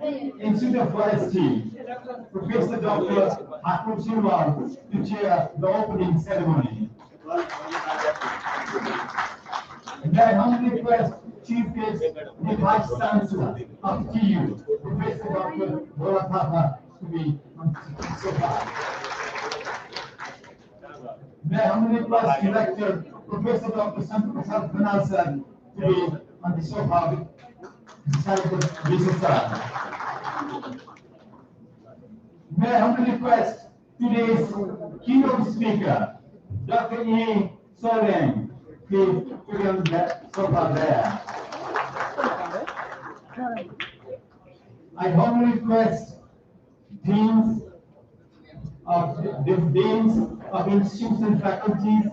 Institute of Forestry, Professor Dr. Hakim Shirwal to chair the opening ceremony. May I humbly request Chief Guest, the Vice Chancellor of TU, Professor Dr. Bola Thapa, to be on so far. May I humbly request Director, Professor Dr. Santosh Banal sir, to be on the sofa beside the business sir. May I humbly request today's keynote speaker, Dr. E. Soren, to be on the sofa there. I humbly request deans of institutes and faculties,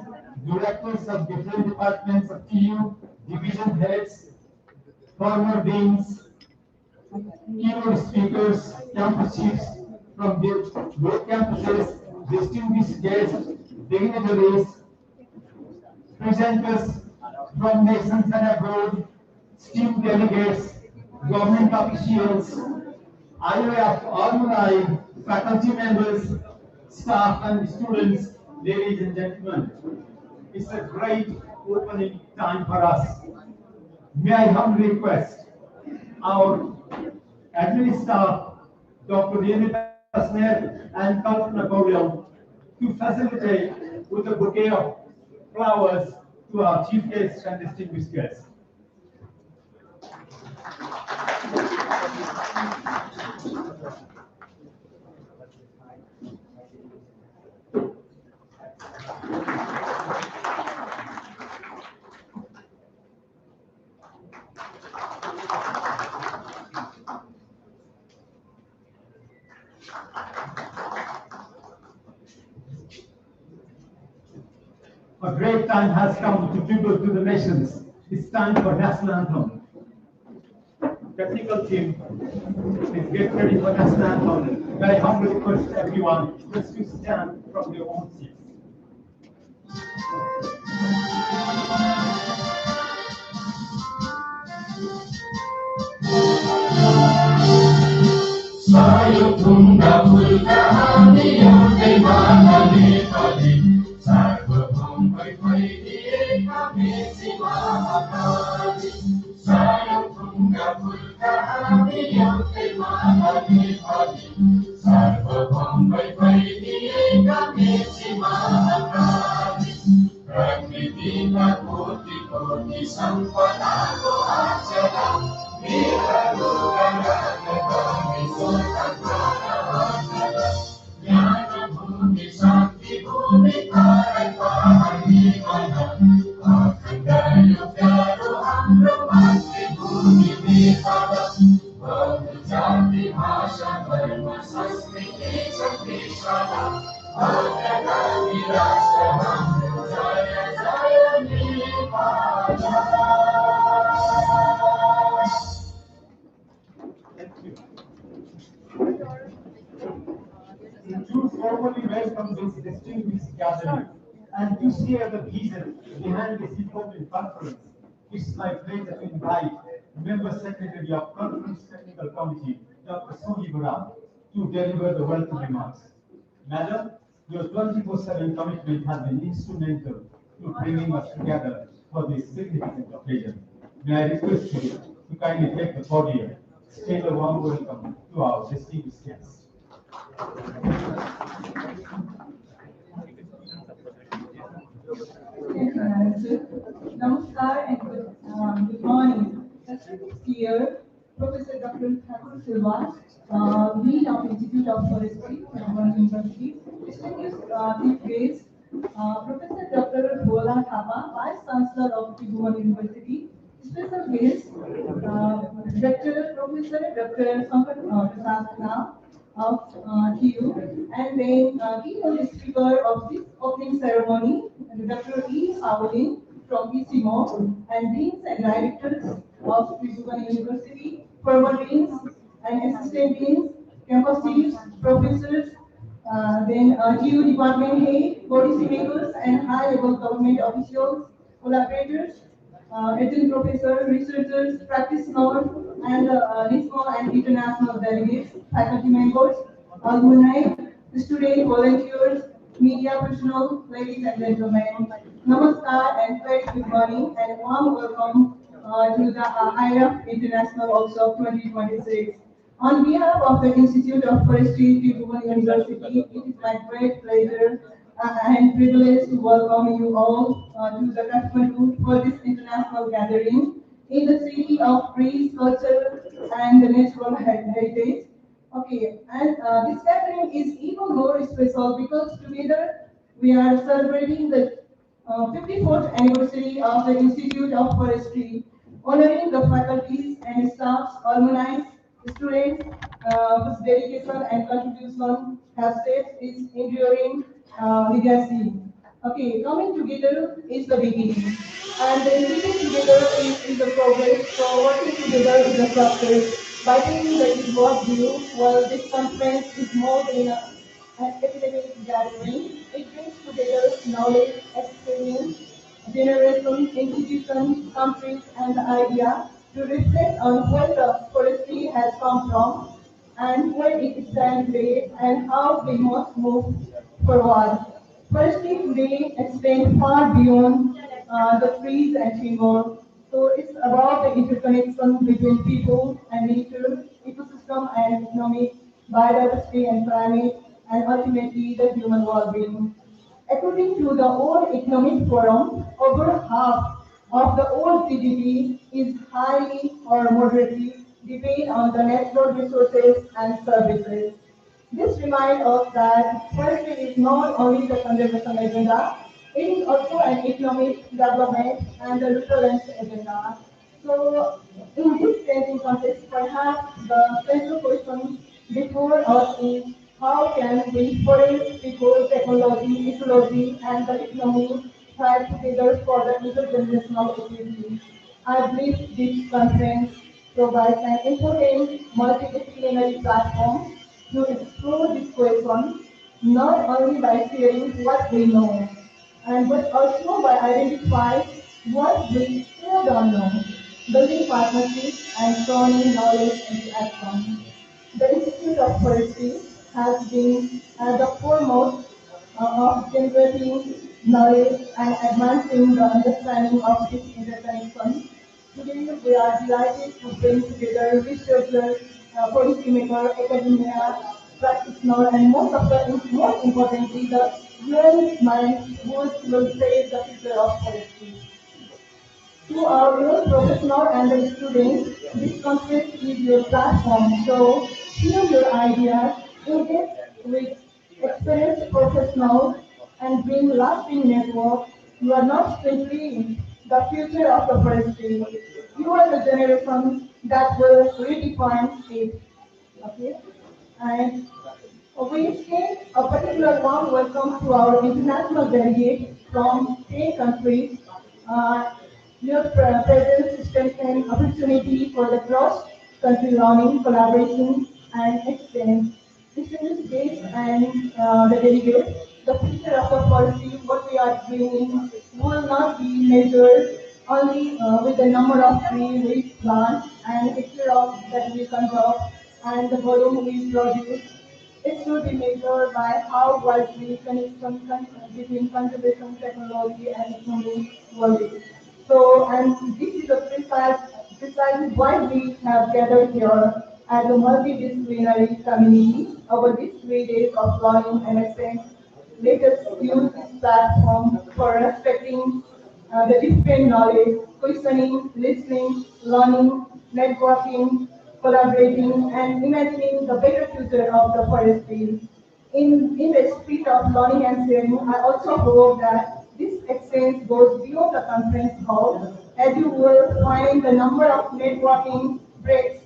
directors of different departments of TU, division heads, former deans, keynote speakers, campus chiefs from both campuses, distinguished guests, dignitaries, presenters from nations and abroad, esteemed delegates, government officials, IoF alumni, faculty members, staff and students, ladies and gentlemen. It's a great opening time for us. May I humbly request our admin staff, Dr. Renita Snell and Kalpana Gauriam, to facilitate with a bouquet of flowers to our chief guests and distinguished guests. A great time has come to tribute to the nations. It's time for national anthem. Technical team, please get ready for national anthem. Very humbly request everyone just to stand from their own seats. Sayutunga pulka hani yurte manani padi sarvabhaum vaidhi kami simahakali Sayutunga pulka hani yurte manani padi sarvabhaum vaidhi kami simahakali Prakriti ka koti koti sampada ko achala To formally welcome this distinguished gathering and to share the vision behind this important conference, it's my pleasure to invite Member Secretary of Conference Technical Committee, Dr. Sohi Buram, to deliver the welcome remarks. Madam, your 24/7 commitment has been instrumental to bringing us together for this significant occasion. May I request you to kindly take the podium, extend a warm welcome to our distinguished guests. Namaskar and good morning. Respected Chair, Professor Dr. Thakur Silva, Dean of Institute of Forestry, Melbourne University, distinguished chief guest, Professor Dr. Bola Thapa, Vice Chancellor of Melbourne University, special guest, Director Professor Dr. Sankat Prasad of TU, and then keynote speaker of this opening ceremony, Dr. E. Saulin from PCMO, and deans and directors of Melbourne University, former deans and assistant deans, campus chiefs, professors, then TU department head, policy makers, and high-level government officials, collaborators, adjunct professor, researchers, practitioners, and national and international delegates, faculty members, alumni, students, volunteers, media personnel, ladies and gentlemen. Namaskar and very good morning and warm welcome to the IoF International also 2026. On behalf of the Institute of Forestry, Tribhuvan University, it is my great pleasure and privilege to welcome you all to the Kathmandu for this international gathering in the city of trees, culture, and the natural heritage. Okay, and this gathering is even more special because together we are celebrating the 54th anniversary of the Institute of Forestry, honoring the faculties and staffs, alumni, students whose dedication and contribution have shaped its enduring legacy. Okay, coming together is the beginning, and then living together is the progress. So working together is the success. By taking the broad view, well, this conference is more than an academic gathering. It brings together knowledge, experience, generations, institutions, countries, and the idea to reflect on where the forestry has come from and where it stands today and how we must move forward. Forestry today extends far beyond the trees and timber. So it's about the interconnection between people and nature, ecosystem and economic, biodiversity and climate, and ultimately the human well-being. According to the World Economic Forum, over half of the world GDP is highly or moderately dependent on the natural resources and services. This reminds us that forestry is not only the conservation agenda, it is also an economic development and the resilience agenda. So, in this changing context, perhaps the central question before us is how can we forest, people, technology, ecology, and the economy thrive together for the intergenerational equity? I believe this conference provides an important multidisciplinary platform to explore this question not only by sharing what we know, and but also by identifying what we still don't know, building partnerships and turning knowledge into action. The Institute of Forestry has been at the foremost of generating knowledge and advancing the understanding of this interconnection. Today, we are delighted to bring together researchers, policymakers, academia, practitioners, and most importantly, the young minds who will shape the future of forestry. To our young professional and the students, this conference is your platform. So share your ideas, engage with experienced professionals, and bring lasting network. You are not simply the future of the forestry. You are the generation that will redefine it. Okay? And we extend a particular warm welcome to our international delegates from 10 countries. Uh, your presence strengthens opportunity for the cross-country learning, collaboration, and exchange. Distinguished guests and the delegates, the future of the policy, what we are doing, will not be measured only with the number of trees we plant and hectare of that we conserve and the volume we produce. It should be measured by how widely connection between conservation technology and economic value. So, and this is precisely why we have gathered here as a multidisciplinary community over these 3 days of learning and exchange. Let us use this platform for respecting the different knowledge, questioning, listening, learning, networking, collaborating, and imagining the better future of the forestry. In the spirit of learning and sharing, I also hope that this exchange goes beyond the conference hall, as you will find the number of networking breaks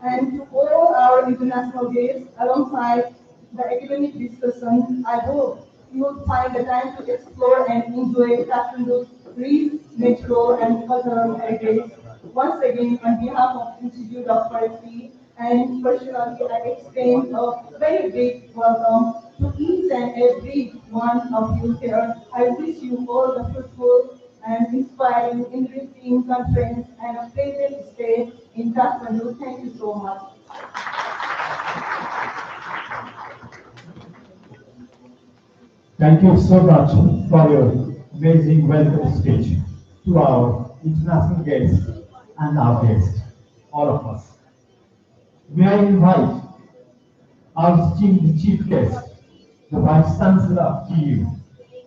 and to all our international guests alongside the academic discussion. I hope you will find the time to explore and enjoy Kathmandu's rich natural and cultural heritage. Once again, on behalf of Institute of Forestry and personally, I extend a very big welcome to each and every one of you here. I wish you all the fruitful and inspiring inspiring, enriching conference and a pleasant stay in Kathmandu. Thank you so much. Thank you so much for your amazing welcome speech to our international guests and our guests, all of us. May I invite our chief guest, the Vice Chancellor of TU,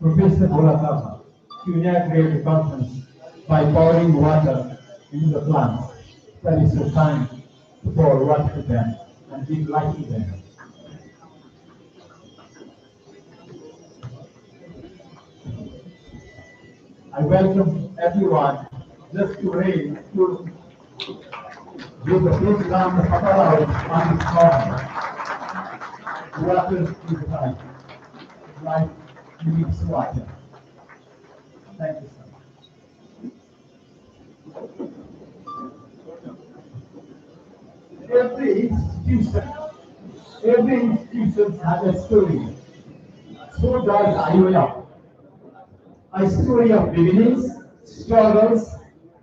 Professor Bolatama, to inaugurate the conference by pouring water into the plants that is the time to pour water to them and give life to them. I welcome everyone just to give a big round of applause on this corner. Water is life. Life needs water. Thank you so much. Every institution has a story. So does IoF. A story of beginnings, struggles,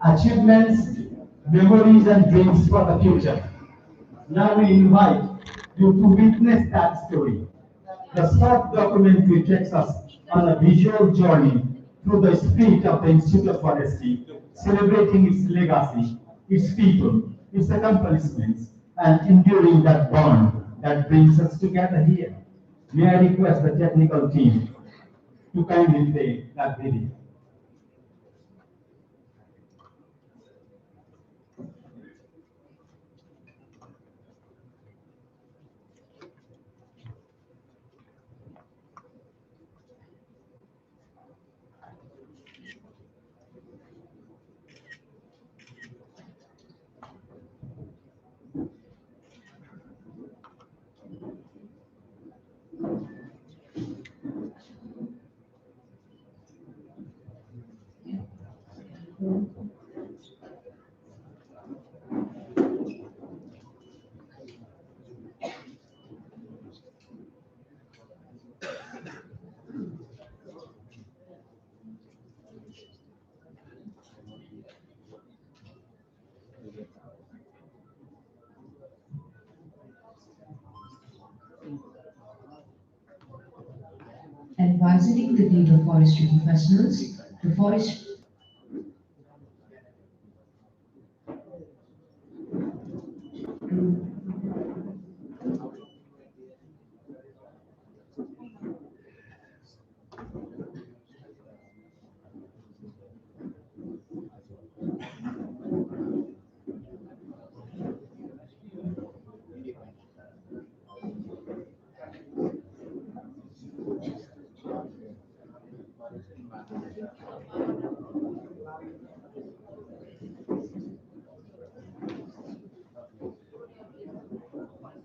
achievements, memories and dreams for the future. Now we invite you to witness that story. The short documentary takes us on a visual journey through the spirit of the Institute of Forestry, celebrating its legacy, its people, its accomplishments, and enduring that bond that brings us together here. May I request the technical team to kindly play that video. Advising the need of forestry professionals, the forest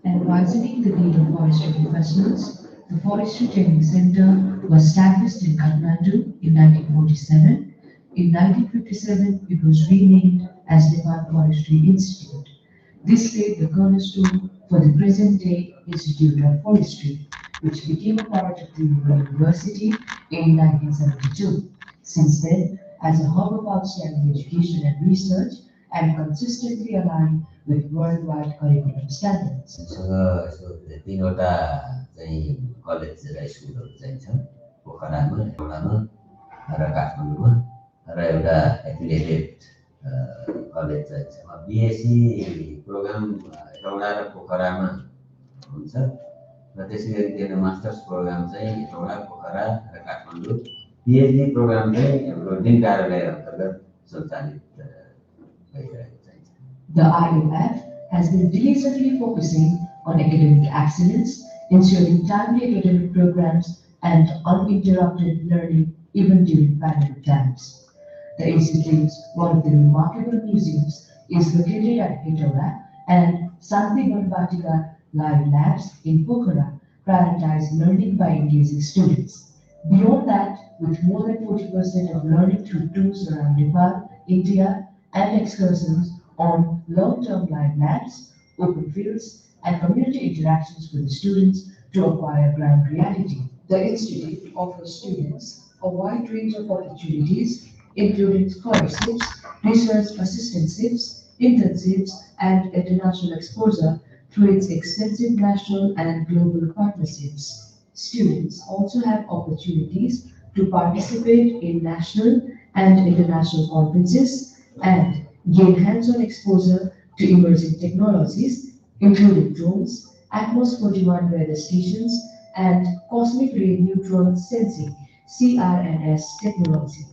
Advising the need of forestry professionals, the Forestry Training Center was established in Kathmandu in 1947. In 1957, it was renamed as Nepal Forestry Institute. This laid the cornerstone for the present-day Institute of Forestry, which became a part of the University in 1972. Since then, as a hub of outstanding education and research, and consistently aligned with worldwide curriculum standards. तीनवटा चाहिँ college र स्कुलहरू चाहिँ छ पोखरामा एउटामा र काठमाडौँमा र एउटा affiliated college चाहिँ छ बिएससी प्रोग्राम एउटा र पोखरामा हुन्छ र त्यसै गरी त्यो मास्टर्स प्रोग्राम चाहिँ एउटा पोखरा र काठमाडौँ पिएचडी प्रोग्राम चाहिँ हाम्रो दिन कार्यालय अन्तर्गत सञ्चालित The IoF has been diligently focusing on academic excellence, ensuring timely academic programs and uninterrupted learning even during pandemic times. The Institute's one of the remarkable museums is located at Hitola, and Santi Ganbatika Live Labs in Pokhara prioritize learning by engaging students. Beyond that, with more than 40% of learning through tours around Nepal, India, and excursions on long-term live labs, open fields, and community interactions with the students to acquire ground reality. The Institute offers students a wide range of opportunities including scholarships, research assistantships, internships, and international exposure through its extensive national and global partnerships. Students also have opportunities to participate in national and international conferences and gain hands-on exposure to emerging technologies, including drones, Atmos 41 weather stations, and cosmic ray neutron sensing (CRNS) technology.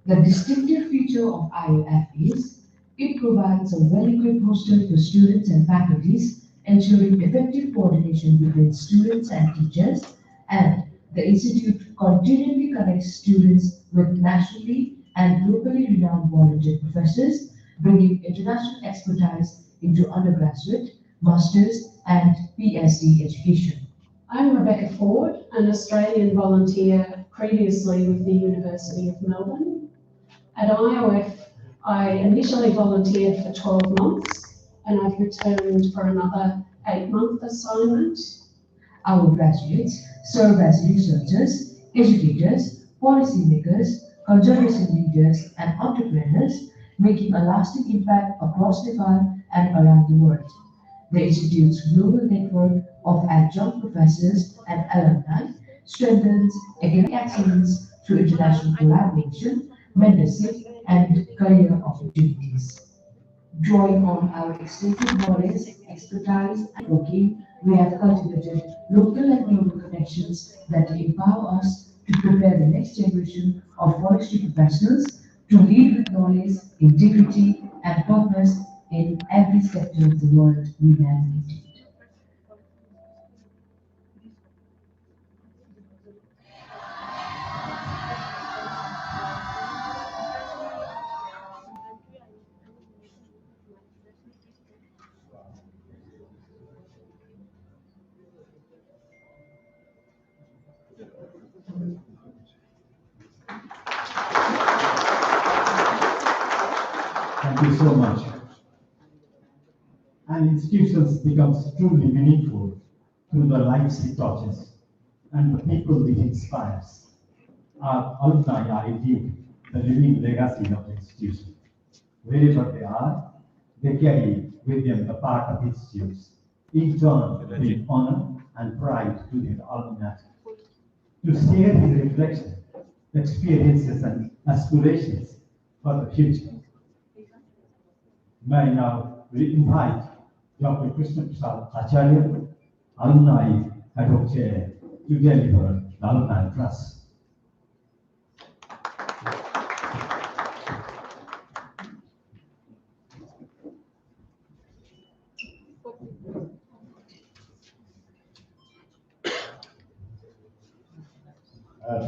The distinctive feature of IoF is it provides a well-equipped hostel for students and faculties, ensuring effective coordination between students and teachers, and the institute continually connects students with nationally and locally renowned volunteer professors, bringing international expertise into undergraduate, master's, and PhD education. I'm Rebecca Ford, an Australian volunteer previously with the University of Melbourne. At IoF, I initially volunteered for 12 months and I've returned for another 8-month assignment. Our graduates serve as researchers, educators, policymakers, conservation leaders, and entrepreneurs, making a lasting impact across Nepal and around the world. The Institute's global network of adjunct professors and alumni strengthens academic excellence through international collaboration, mentorship, and career opportunities. Drawing on our extensive knowledge, expertise, and working, we have cultivated local and global connections that empower us to prepare the next generation of forestry professionals to lead with knowledge, integrity, and purpose in every sector of the world we navigate. Thank you so much. And institutions becomes truly meaningful through the lives it touches and the people it inspires. Our alumni are indeed the living legacy of the institution. Wherever they are, they carry with them the part of institutes, in turn bring honor and pride to their alma mater. To share his reflection, experiences, and aspirations for the future. May I now invite Dr. Krishna Prasad Acharya, Alumni Ad hoc Chair, to deliver the alumni address.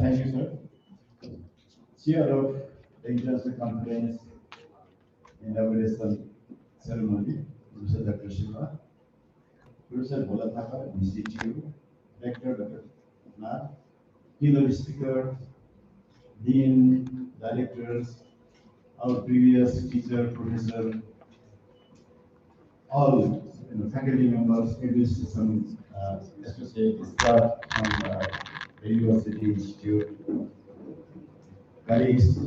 Thank you, sir. Chair of the International Conference Inauguration Ceremony, Professor Dr. Shiva, Professor Bhola Thapa, Institute, Rector Dr. Nath, keynote speaker, Dean, Directors, our previous teacher, Professor, all faculty members, administration, associate staff from the University Institute, colleagues,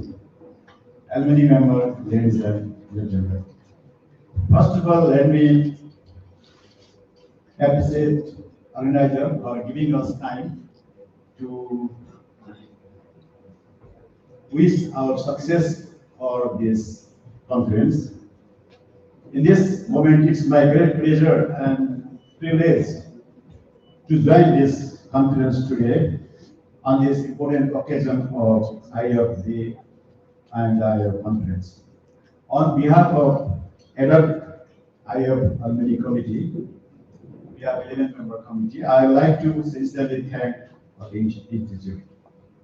alumni members, ladies and gentlemen. First of all, let me appreciate organizer for giving us time to wish our success for this conference. In this moment, it's my great pleasure and privilege to join this conference today on this important occasion of IoF Day and IoF Conference. On behalf of adult IoF Alumni Committee, we have 11-member committee. I would like to sincerely thank the Institute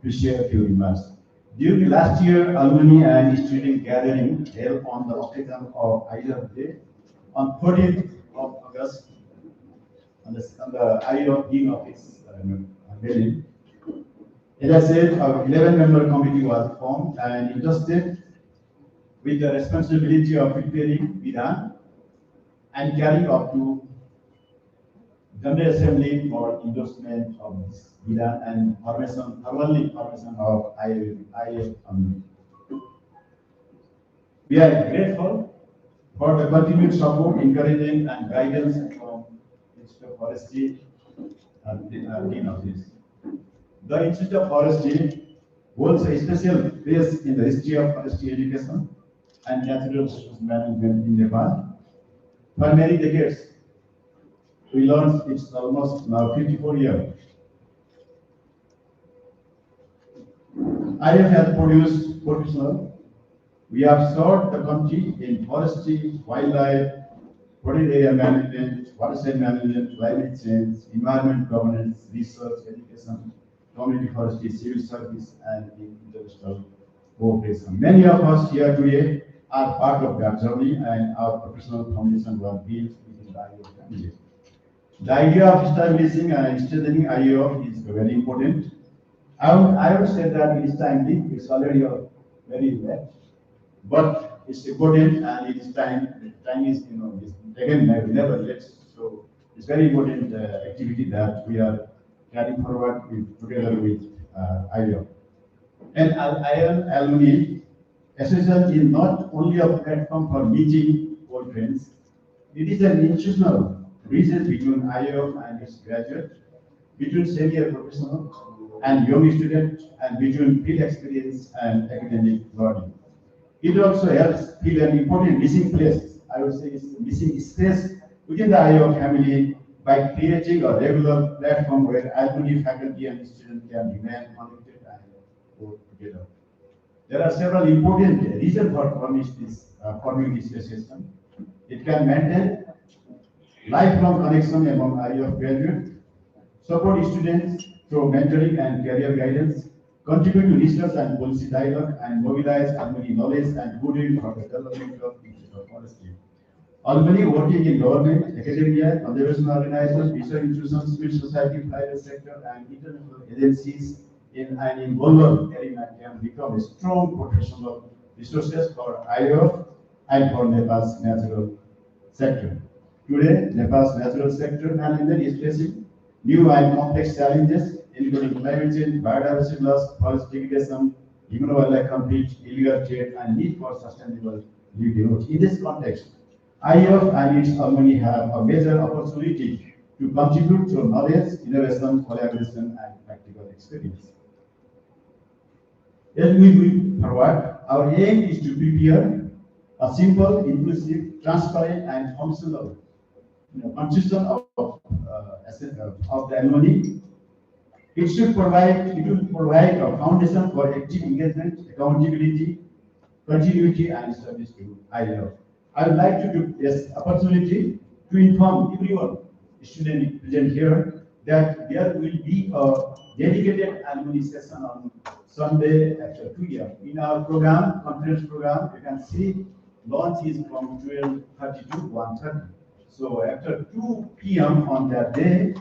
to share a few remarks. During last year, alumni and student gathering held on the occasion of IoF Day on 14th of August on the IoF Dean Office building. As I said, our 11-member committee was formed and entrusted with the responsibility of preparing Vidan and carrying up to General Assembly for endorsement of this Vidan and formally formation of IoF. We are grateful for the continued support, encouragement, and guidance from Institute of Forestry Dean of this. The Institute of Forestry holds a special place in the history of forestry education and natural resource management in Nepal. For many decades, we learned it's almost now 54 years. IoF has produced professionals. We have served the country in forestry, wildlife, protected area management, watershed management, climate change, environment governance, research, education, community forestry, civil service, and international cooperation. Many of us here today are part of that journey, and our professional foundation was built within the IoF family. The idea of establishing and strengthening IoF is very important. I would say that it is timely. It's already very late, but it's important, and it is time. Time is is again never late. So it's very important activity that we are carrying forward together with IoF. And IoF Alumni Association is not only a platform for meeting old friends. It is an institutional bridge between IoF and its graduates, between senior professionals and young students, and between field experience and academic learning. It also helps fill an important missing place. I would say it's missing space within the IoF family by creating a regular platform where alumni, faculty, and students can remain connected and work together. There are several important reasons for forming this association. It can maintain lifelong connection among IoF graduates, support students through mentoring and career guidance, contribute to research and policy dialogue, and mobilize alumni knowledge and goodwill for the development of digital policy. Alumni working in government, academia, conservation organizations, research institutions, civil society, private sector, and international agencies in global arena can become a strong professional resources for IoF and for Nepal's natural sector. Today, Nepal's natural sector management is facing new and complex challenges, including climate change, biodiversity loss, forest degradation, human-wildlife conflict, illegal trade, and need for sustainable livelihood. In this context, IoF and its alumni have a major opportunity to contribute to knowledge, innovation, collaboration, and practical experience. As we move forward, our aim is to prepare a simple, inclusive, transparent, and functional constitution of the alumni. It will provide a foundation for active engagement, accountability, continuity, and service to IoF. I would like to take this opportunity to inform everyone, student present here, that there will be a dedicated alumni session on Sunday after 2 years. In our program, conference program, you can see launch is from 12:30 to 1:30. So after 2 p.m. on that day,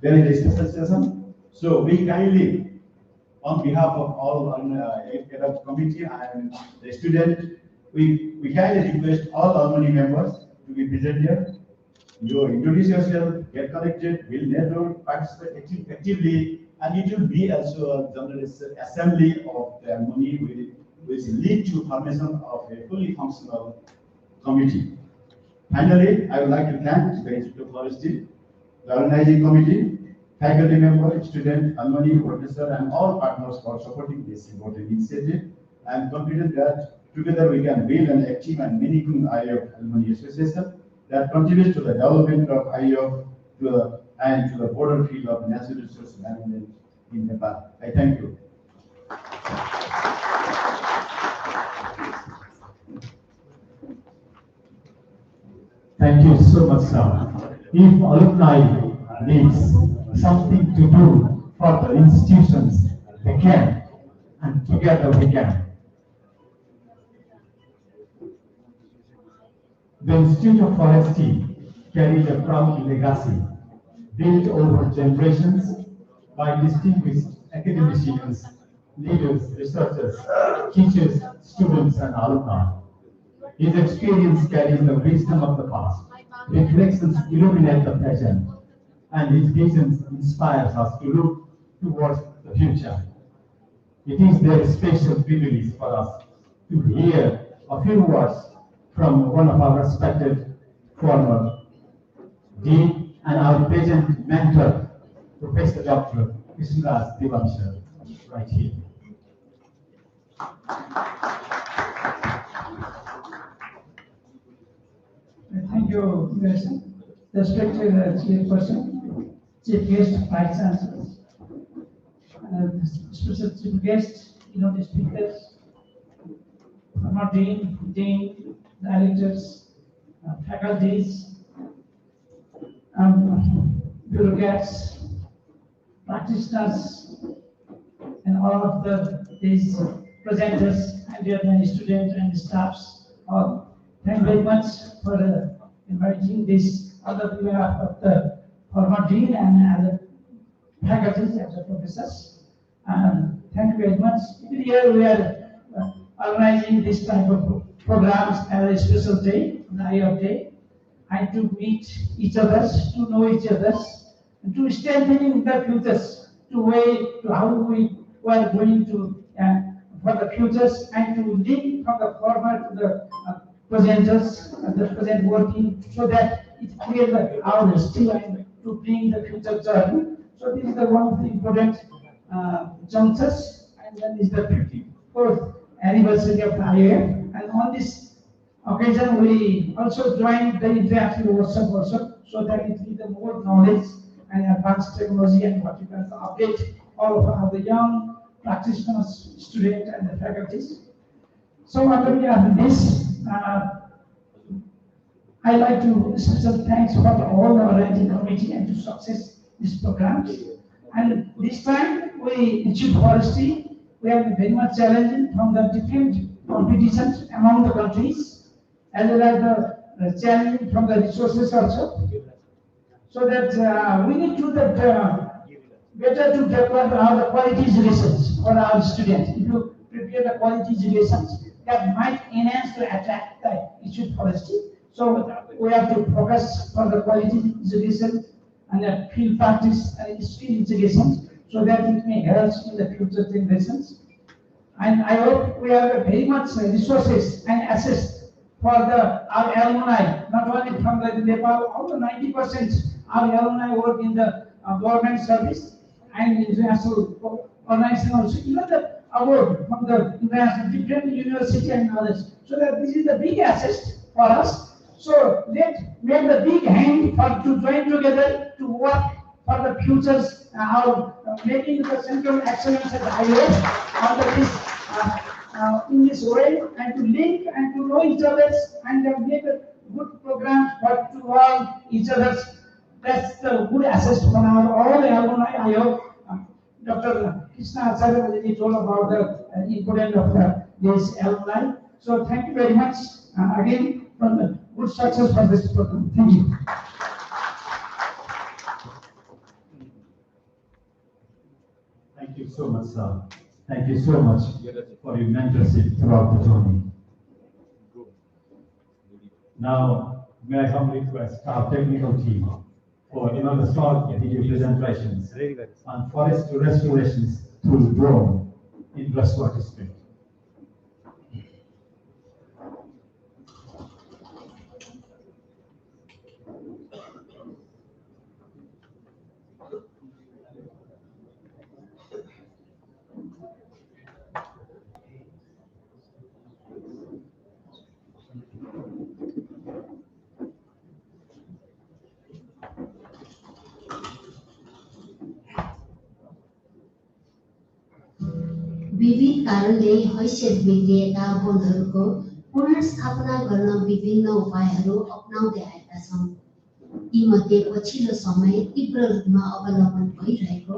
there is a special session. So we kindly, on behalf of all ADAP committee and the student, we kindly request all alumni members to be present here. You introduce yourself, get connected, build network, participate actively, and it will be also a general assembly of the alumni which lead to formation of a fully functional committee. Finally, I would like to thank the Institute of Forestry, the organizing committee, faculty members, students, alumni, professors, and all partners for supporting this important initiative. I am confident that together we can build an active and meaningful IoF alumni association that contributes to the development of IoF and to the broader field of natural resource management in Nepal. I thank you. Thank you so much, sir. If alumni needs something to do for the institutions, they can, and together we can. The Institute of Forestry carries a proud legacy built over generations by distinguished academicians, leaders, researchers, teachers, students, and alumni. His experience carries the wisdom of the past, reflections illuminate the present, and his vision inspires us to look towards the future. It is their special privilege for us to hear a few words from one of our respected former dean and our present mentor, Professor Dr. Krishnaraj Devamsha, right here. Thank you, Wilson. Respected Chairperson, Chief Guest, Vice Chancellors, special Chief Guest, speakers, former Dean, Directors, faculties, bureaucrats, practitioners, and all of these presenters, and dear many students and staffs. Thank you very much for inviting this other behalf of the former dean and other faculties and the professors. Thank you very much. Every year we are organizing this type of programs as a special day, the IoF Day, and to meet each other, to know each other, and to strengthen the futures, to how we were going to for the futures, and to link from the former to the presenters and the present working, so that it creates our history and to bring the future journey. So this is the one of the important junctures, and then is the 54th anniversary of the IoF. And on this occasion, we also joined the interactive workshop so that it gives them more knowledge and advanced technology and what you can update all of the young practitioners, students, and the faculties. So under this, I like to special thanks for all the arranging committee and to success this program. And this time we achieved forestry. We have been very much challenging from the different competitions among the countries, as well as the challenging from the resources also. So that we need to better to develop our quality relations for our students. If you prepare the quality relations, that might enhance to attract the issue forestry. So we have to focus on the quality education and the field practice and skill education, so that it may help in the future generations. And I hope we have very much resources and assets for our alumni, not only from the Nepal, all the 90% our alumni work in the government service and international organization also, even the award from the international different university and others. So that this is the big asset for us. So let's make the big hand to join together to work for the futures, making the central excellence at the IoF in this way, and to link and to know each other and make a good program for to all each other's. That's the good asset for our all the alumni. I hope Dr. Krishna Acharya already told about the importance of this alumni. So thank you very much again for the good success for this program. Thank you. Thank you so much, sir. Thank you so much for your mentorship throughout the journey. Now, may I humbly request our technical team for the short video presentations on forest restorations through drone in Westwater State. विविध कारणले हैसियत बिग्रिएका वनहरूको पुनर्स्थापना गर्न विभिन्न उपायहरू अपनाउँदै आएका छौँ। यीमध्ये पछिल्लो समय तीव्र रूपमा अवलम्बन भइरहेको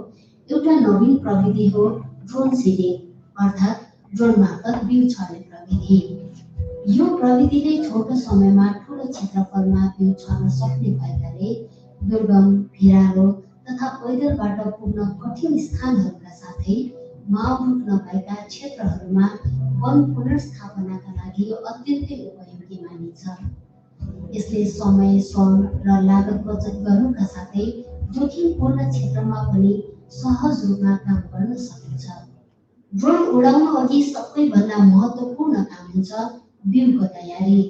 एउटा नवीन प्रविधि हो ड्रोन सिडिङ, अर्थात् ड्रोन मार्फत बिउ छर्ने प्रविधि। यो प्रविधिले छोटो समयमा ठूलो क्षेत्रफलमा बिउ छर्न सक्ने भएकाले दुर्गम, भिरालो तथा पैदलबाट पुग्न कठिन स्थानहरूका साथै मावरुख नभएका क्षेत्रहरूमा वन पुनर्स्थापनाका लागि अत्यन्तै उपयोगी मानिन्छ। यसले समय, श्रम र लागत बचत गर्नुका साथै जोखिमपूर्ण क्षेत्रमा पनि सहज रूपमा काम गर्न सकिन्छ। ड्रोन उडाउनु अघि सबैभन्दा महत्त्वपूर्ण काम हुन्छ बिउको तयारी।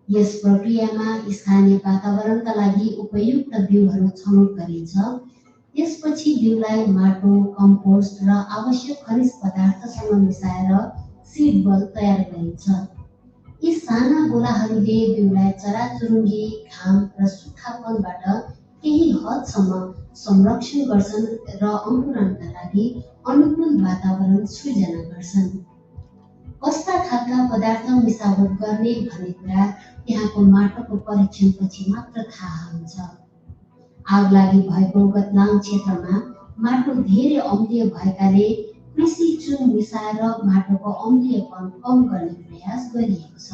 यस प्रक्रियामा स्थानीय वातावरणका लागि उपयुक्त बिउहरू छनौट गरिन्छ। त्यसपछि बिउलाई माटो, कम्पोस्ट र आवश्यक खनिज पदार्थसँग मिसाएर सिड बल तयार गरिन्छ। यी साना गोलाहरूले बिउलाई चराचुरुङ्गी, घाम र सुक्खापनबाट केही हदसम्म संरक्षण गर्छन् र अङ्कुरणका लागि अनुकूल वातावरण सृजना गर्छन्। कस्ता खालका पदार्थ मिसावट गर्ने भन्ने कुरा त्यहाँको माटोको परीक्षणपछि मात्र थाहा हुन्छ। आगलागी भएको गतलाङ क्षेत्रमा माटो धेरै अम्लीय भएकाले कृषि चुन मिसाएर माटोको अम्लीयपन कम गर्ने प्रयास गरिएको छ।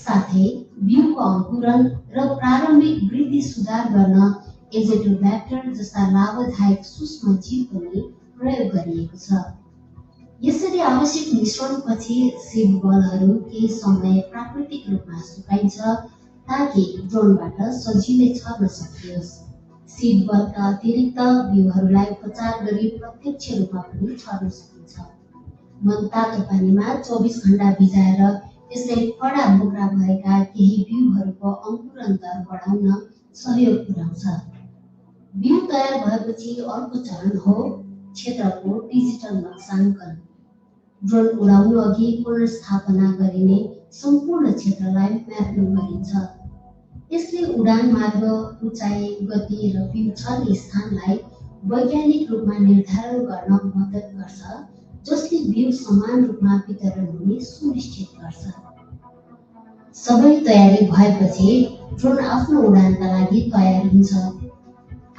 साथै बिउको अङ्कुरण र प्रारम्भिक वृद्धि सुधार गर्न एजेटोब्याक्टर जस्ता लाभदायक सूक्ष्म जीव पनि प्रयोग गरिएको छ। यसरी आवश्यक मिश्रणपछि सीड बलहरू केही समय प्राकृतिक रूपमा सुकाइन्छ ताकि ड्रोनबाट सजिलै छर्न सकियोस्। सीड बलका अतिरिक्त बिउहरूलाई उपचार गरी प्रत्यक्ष रूपमा पनि छर्न सकिन्छ। मनतातो पानीमा 24 घण्टा भिजाएर यसले कडा बोक्रा भएका केही बिउहरूको अङ्कुरण दर बढाउन सहयोग पुर्याउँछ। बिउ तयार भएपछि अर्को चरण हो क्षेत्रको डिजिटल नक्साङ्कन। ड्रोन उडाउनु अघि पुनर्स्थापना गरिने सम्पूर्ण क्षेत्रलाई म्यापिङ गरिन्छ। यसले उडान मार्ग, उचाइ, गति र बिउ छर्ने स्थानलाई वैज्ञानिक रूपमा निर्धारण गर्न मद्दत गर्छ, जसले बिउ समान रूपमा वितरण हुने सुनिश्चित गर्छ। सबै तयारी भएपछि ड्रोन आफ्नो उडानका लागि तयार हुन्छ।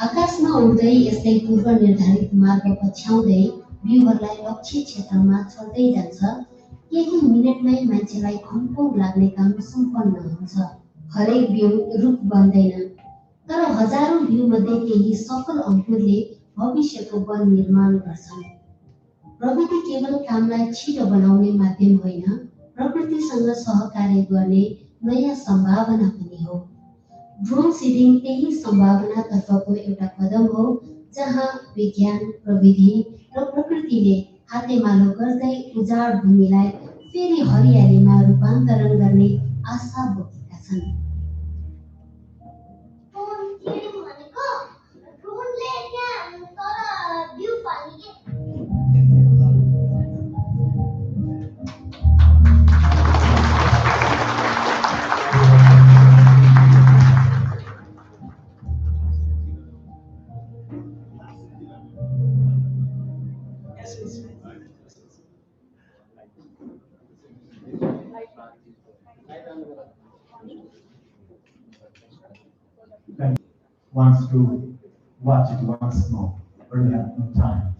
आकाशमा उड्दै यसले पूर्व निर्धारित मार्ग पछ्याउँदै बिउहरूलाई लक्ष्य क्षेत्रमा छर्दै जान्छ। केही मिनेटमै मान्छेलाई घन्टौँ लाग्ने काम सम्पन्न हुन्छ। हरेक बिउ रुख बन्दैन, तर हजारौं बिउमध्ये केही सफल अङ्कुरले भविष्यको वन निर्माण गर्छन्। प्रविधि केवल कामलाई छिटो बनाउने माध्यम होइन, प्रकृतिसँग सहकार्य गर्ने नयाँ सम्भावना पनि हो। ड्रोन सिडिङ त्यही सम्भावनातर्फको एउटा कदम हो जहाँ विज्ञान, प्रविधि र प्रकृतिले हातेमालो गर्दै उजाड भूमिलाई फेरि हरियालीमा रूपान्तरण गर्ने आशा बोकेका छन्। Wants to watch it once more, but we have no time.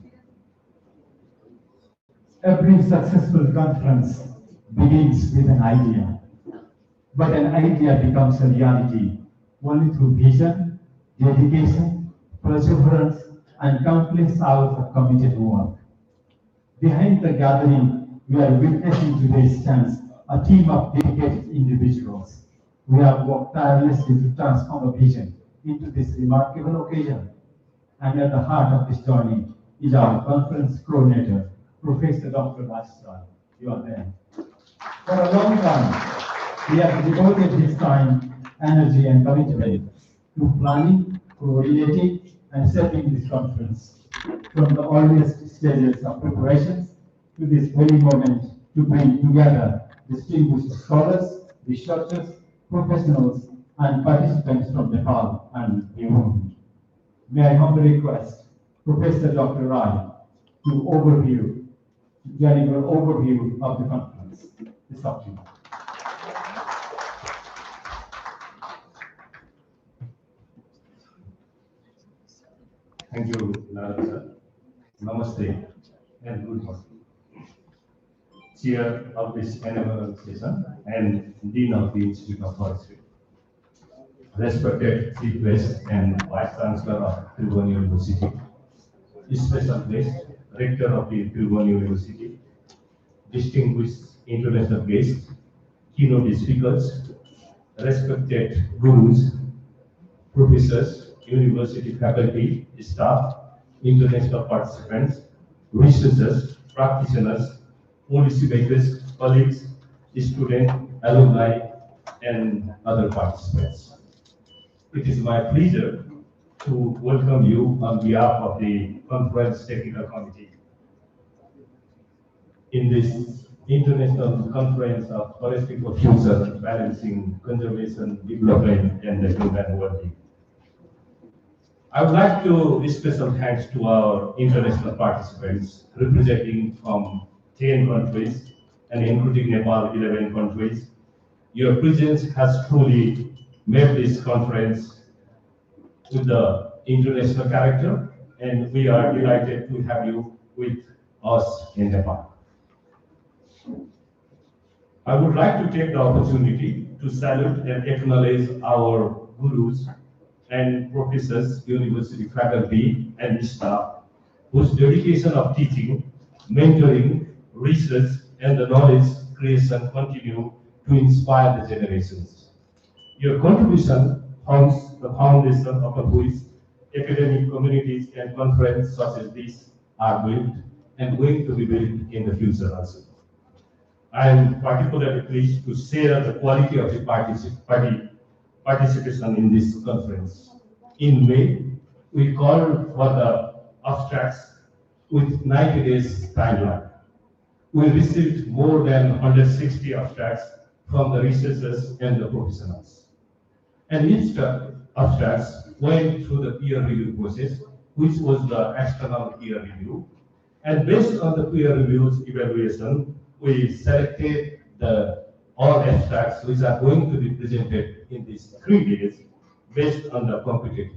Every successful conference begins with an idea, but an idea becomes a reality only through vision, dedication, perseverance, and countless hours of committed work. Behind the gathering, we are witnessing today stands a team of dedicated individuals. We have worked tirelessly to transform a vision into this remarkable occasion. And at the heart of this journey is our conference coordinator, Professor Dr. Rajswal. You are there. For a long time, he has devoted his time, energy, and commitment to planning, coordinating, and shaping this conference. From the earliest stages of preparations to this very moment to bring together distinguished scholars, researchers, professionals, and participants from Nepal and beyond. May I humbly request Professor Dr. Rai to deliver overview of the conference. It's up to you. Thank you, Narayan sir. Namaste and good morning. Chair of this annual session and Dean of the Institute of Forestry. Respected Chief Guest and Vice Chancellor of Tribhuvan University. Special guest, Rector of the Tribhuvan University. Distinguished international guests, keynote speakers, respected gurus, professors, university faculty, staff, international participants, researchers, practitioners, policymakers, colleagues, students, alumni, and other participants. It is my pleasure to welcome you on behalf of the Conference Technical Committee in this International Conference of Forestry for Future, Balancing Conservation, Development, and the Human Well-being. I would like to give special thanks to our international participants representing from 10 countries and including Nepal, 11 countries. Your presence has truly made this conference with the international character, and we are delighted to have you with us in Nepal. I would like to take the opportunity to salute and acknowledge our gurus and professors, university faculty and staff, whose dedication of teaching, mentoring, research, and the knowledge creation continue to inspire the generations. Your contribution forms the foundation upon which academic communities and conferences such as this are built and going to be built in the future also. I am particularly pleased to share the quality of the participation in this conference. In May, we called for the abstracts with 90 days timeline. We received more than 160 abstracts from the researchers and the professionals. And each abstracts went through the peer review process, which was the external peer review. And based on the peer review's evaluation, we selected all abstracts which are going to be presented in these 3 days based on the competitive,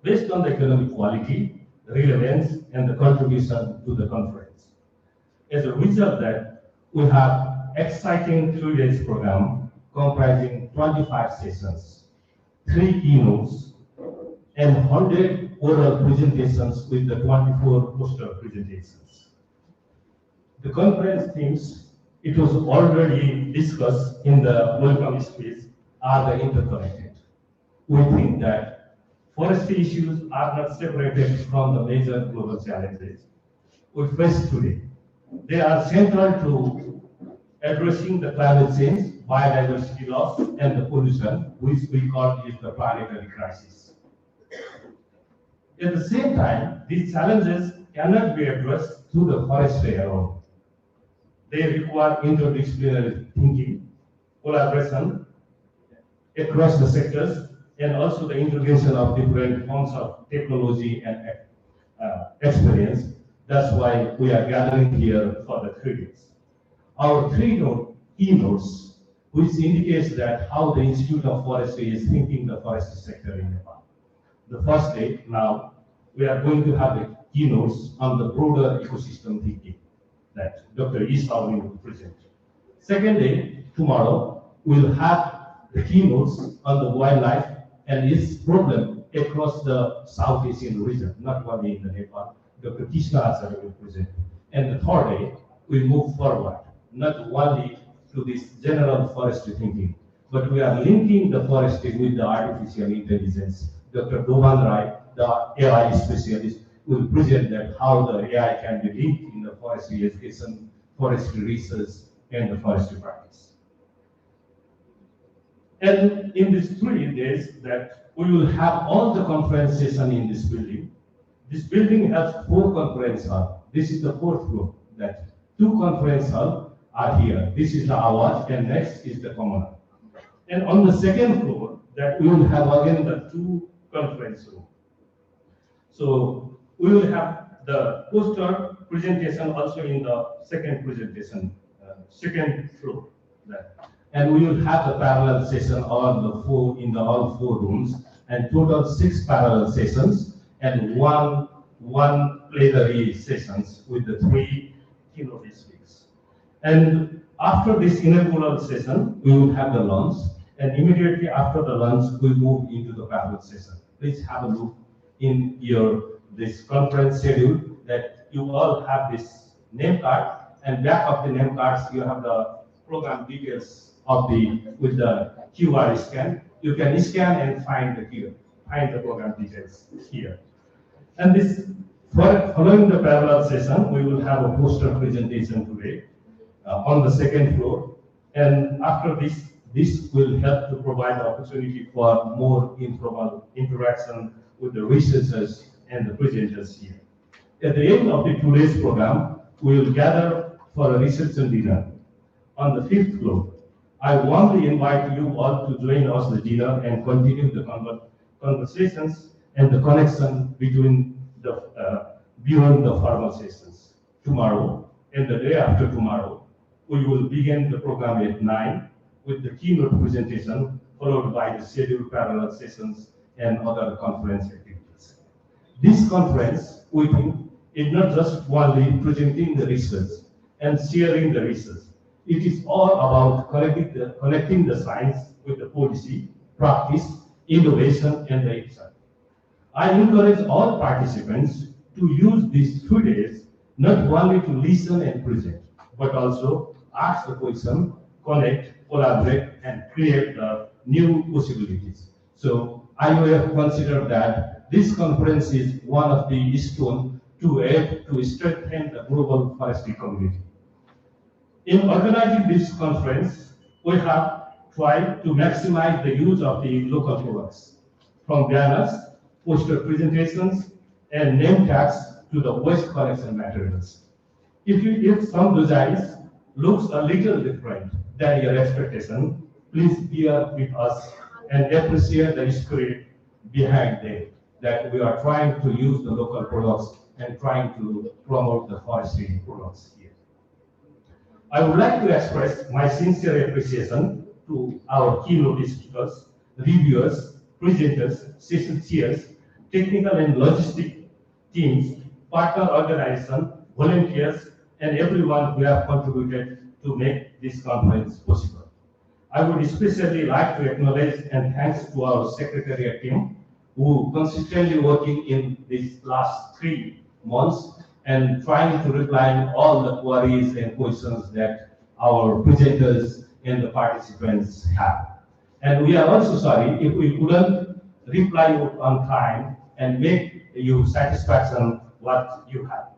based on the economic quality, relevance, and the contribution to the conference. As a result of that, we have exciting 3 days program comprising 25 sessions, 3 keynotes, and 100 oral presentations with the 24 poster presentations. The conference themes, it was already discussed in the welcome speech, are the interconnected. We think that forestry issues are not separated from the major global challenges we face today. They are central to addressing the climate change, biodiversity loss, and the pollution, which we call is the planetary crisis. At the same time, these challenges cannot be addressed through the forestry alone. They require interdisciplinary thinking, collaboration across the sectors, and also the integration of different forms of technology and experience. That's why we are gathering here for the 3 days. Our 3 keynotes, which indicates that how the Institute of Forestry is thinking the forestry sector in Nepal. The first day, now, we are going to have the keynotes on the broader ecosystem thinking that Dr. Isao will present. Second day, tomorrow, we'll have the keynotes on the wildlife and its problem across the South Asian region, not only in the Nepal. Dr. Krishna Acharya will present. And the third day, we move forward, not only to this general forestry thinking, but we are linking the forestry with the artificial intelligence. Dr. Dovan Rai, the AI specialist, will present that how the AI can be linked in the forestry education, forestry research, and the forestry practice. And in these 3 days that we will have all the conference sessions in this building. This building has 4 conference halls. This is the 4th floor. That 2 conference halls are here. This is the Awaz, and next is the common. And on the 2nd floor, that we will have again the 2 conference rooms. So we will have the poster presentation also in the 2nd presentation, 2nd floor. And we will have the parallel session on the all 4 rooms, and total 6 parallel sessions and one plenary sessions with the 3 keynote speakers. And after this inaugural session, we will have the lunch, and immediately after the lunch, we move into the parallel session. Please have a look in this conference schedule that you all have this name card, and back of the name cards you have the program details with the QR scan. You can scan and find the program details here. And following the parallel session, we will have a poster presentation today on the 2nd floor. And after this will help to provide the opportunity for more informal interaction with the researchers and the presenters here. At the end of the today's program, we will gather for a researcher dinner on the 5th floor. I warmly invite you all to join us the dinner and continue the conversations and the connection between the beyond the formal sessions. Tomorrow and the day after tomorrow, we will begin the program at 9 with the keynote presentation, followed by the scheduled parallel sessions and other conference activities. This conference, we think, is not just only presenting the research and sharing the research. It is all about connecting the science with the policy, practice, innovation, and the action. I encourage all participants to use these 2 days not only to listen and present, but also ask the question, connect, collaborate, and create new possibilities. So IoF considered that this conference is one of the stones to aid to strengthen the global forestry community. In organizing this conference, we have tried to maximize the use of the local products, from banners, poster presentations, and name tags to the waste collection materials. If some designs looks a little different than your expectation, please bear with us and appreciate the spirit behind them, that we are trying to use the local products and trying to promote the forestry products here. I would like to express my sincere appreciation to our keynote speakers, reviewers, presenters, session chairs, technical and logistic teams, partner organizations, volunteers, and everyone who have contributed to make this conference possible. I would especially like to acknowledge and thanks to our secretariat team who consistently working in these last 3 months and trying to reply on all the queries and questions that our presenters and the participants have. And we are also sorry if we couldn't reply you on time and make you satisfaction what you have.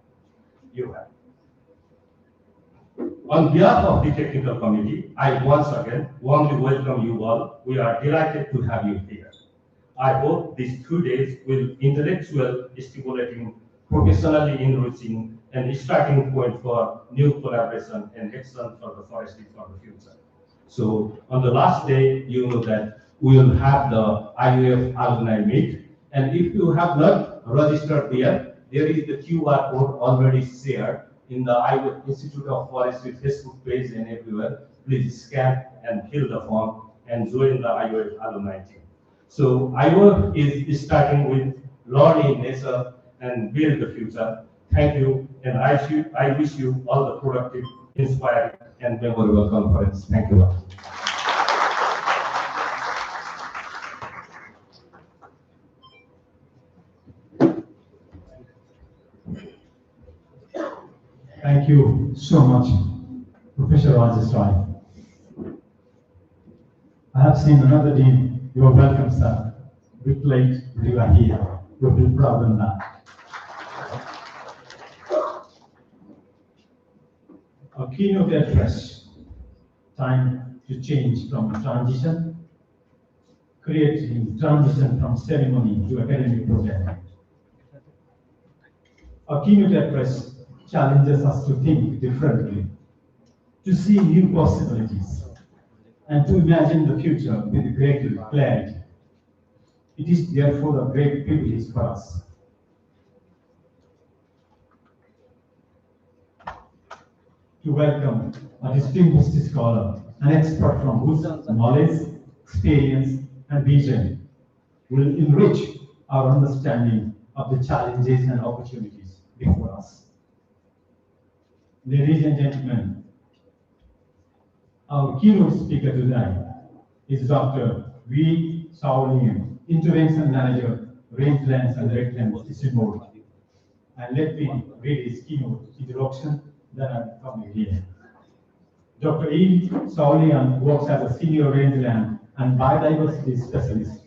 On behalf of the technical committee, I once again warmly welcome you all. We are delighted to have you here. I hope these 2 days will intellectually stimulating, professionally enriching, and a starting point for new collaboration and action for the forestry for the future. So on the last day, you know that we will have the IoF alumni meet, and if you have not registered there is the QR code already shared in the IoF Institute of Forestry Facebook page and everywhere. Please scan and fill the form and join the IoF alumni team. So IoF is starting with learn in nature and build the future. Thank you, and I wish you all the productive, inspiring, and memorable conference. Thank you all. Thank you so much, Professor Rajesh Rai. I have seen another dean. You are welcome, sir. A bit late, but you are here. We'll be proud of that. Our keynote address, time to change from transition, creating transition from ceremony to academic program. Our keynote address challenges us to think differently, to see new possibilities, and to imagine the future with greater clarity. It is therefore a great privilege for us to welcome a distinguished scholar, an expert from whose knowledge, experience, and vision will enrich our understanding of the challenges and opportunities before us. Ladies and gentlemen, our keynote speaker today is Dr. V. Saolian, Intervention Manager, Rangelands and Wetlands District. And let me read his keynote introduction, then I'm coming here. Dr. E. Saolian works as a Senior Rangeland and Biodiversity Specialist,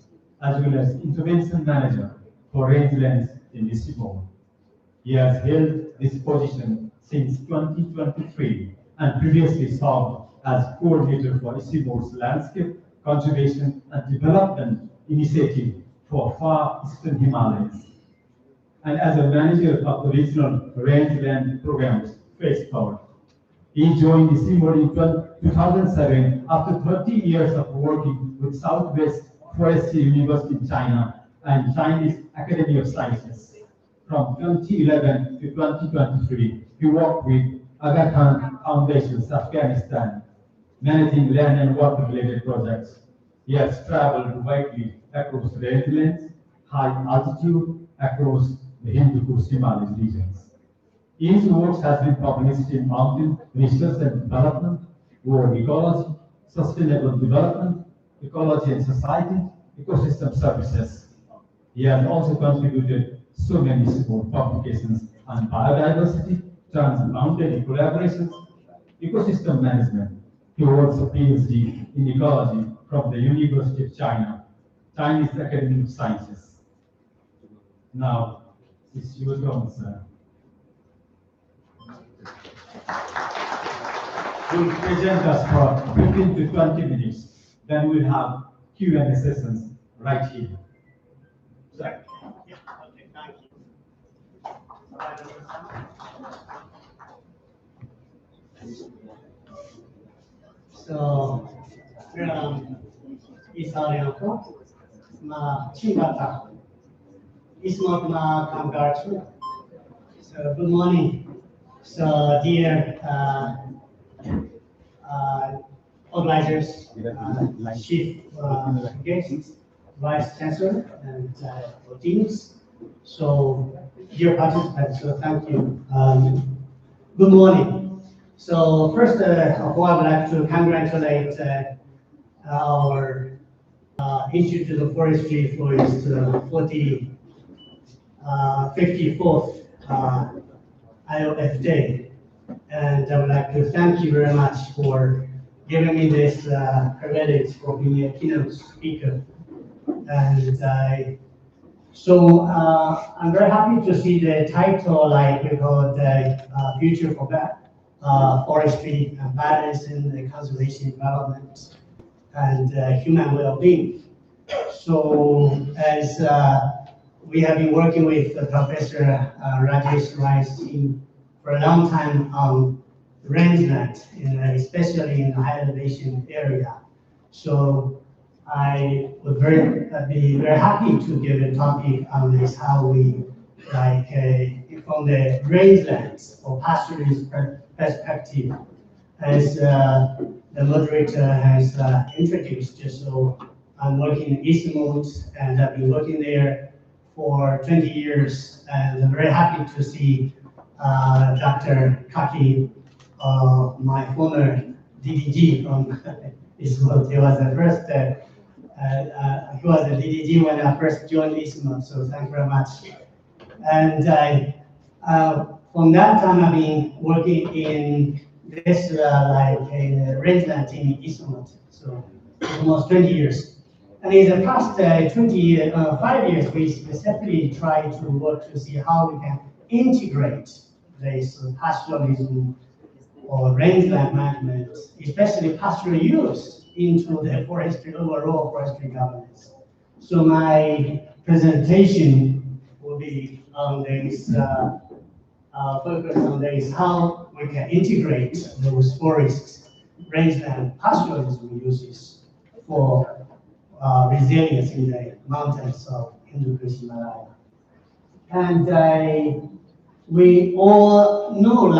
as well as Intervention Manager for Rangelands in District. He has held this position since 2023 and previously served as coordinator for ICIMOR's landscape conservation and development initiative for far eastern Himalayas, and as a manager of the regional rangeland programs, Phase 4. He joined ICIMOR in 2007 after 30 years of working with Southwest Forestry University in China and Chinese Academy of Sciences. From 2011 to 2023, he worked with Aga Khan Foundation's Afghanistan, managing land and water-related projects. He has traveled widely across rangelands, high altitude, across the Hindu Kush Himalayas regions. His work has been published in Mountain Research and Development, World Ecology, Sustainable Development, Ecology and Society, Ecosystem Services. He has also contributed so many small publications on biodiversity, transboundary collaborations, ecosystem management. He holds a PhD in ecology from the University of China, Chinese Academy of Sciences. Now, it's your turn, sir. Will present us for 15 to 20 minutes. Then we'll have Q&A sessions right here. Okay, thank you. So, Israel, Chingata, Ismot Kamgarchu. So, good morning. So, dear organizers, chief guests, vice chancellor, and deans. So, dear participants, so thank you. Good morning. So, first of all, I would like to congratulate our Institute of Forestry for its 54th IoF Day. And I would like to thank you very much for giving me this privilege for being a keynote speaker. And I'm very happy to see the title, like we call the Future for Forestry and Balance in the Conservation Development and Human Well-being. So as we have been working with Professor Rajesh Rai's team for a long time on rangeland, especially in the high elevation area. So I would be very happy to give a topic on this, how we, from the rangelands or pastoralist perspective, as the moderator has introduced. So I'm working in Eastmoot, and I've been working there for 20 years, and I'm very happy to see Dr. Kaki, my former DDG from Eastmoot. He was the first. He was a DDG when I first joined Eastmoot. So thank you very much. And from that time, I've been working in this a rangeland in Eastmoot. So almost 20 years. And in the past 5 years, we specifically try to work to see how we can integrate this pastoralism or rangeland management, especially pastoral use, into the forestry, overall forestry governance. So my presentation will be on this, focus on this, how we can integrate those forests, rangeland pastoralism uses for resilience in the mountains of Hindu Kush Himalaya. And we all know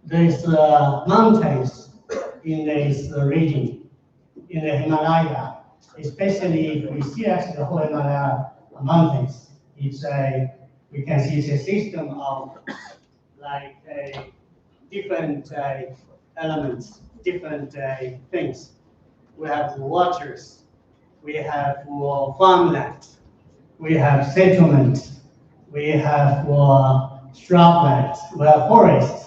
there's mountains in this region, in the Himalaya, especially if we see actually the whole Himalaya mountains. It's we can see it's a system of different elements, different things. We have waters, we have farmland, we have settlement, we have shrubland, we have forest.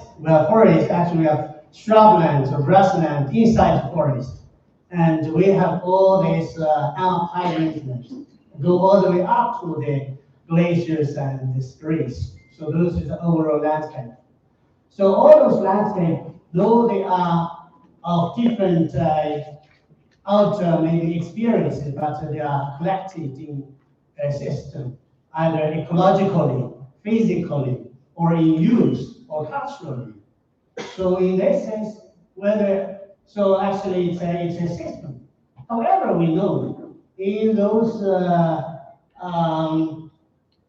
Actually we have shrubland or grassland inside the forest. And we have all these alpine rangelands, go all the way up to the glaciers and the streams. So those is the overall landscape. So all those landscape though they are of different outer maybe experiences, but they are collected in a system, either ecologically, physically, or in use, or culturally. So in that sense, so actually it's a system. However, we know in those,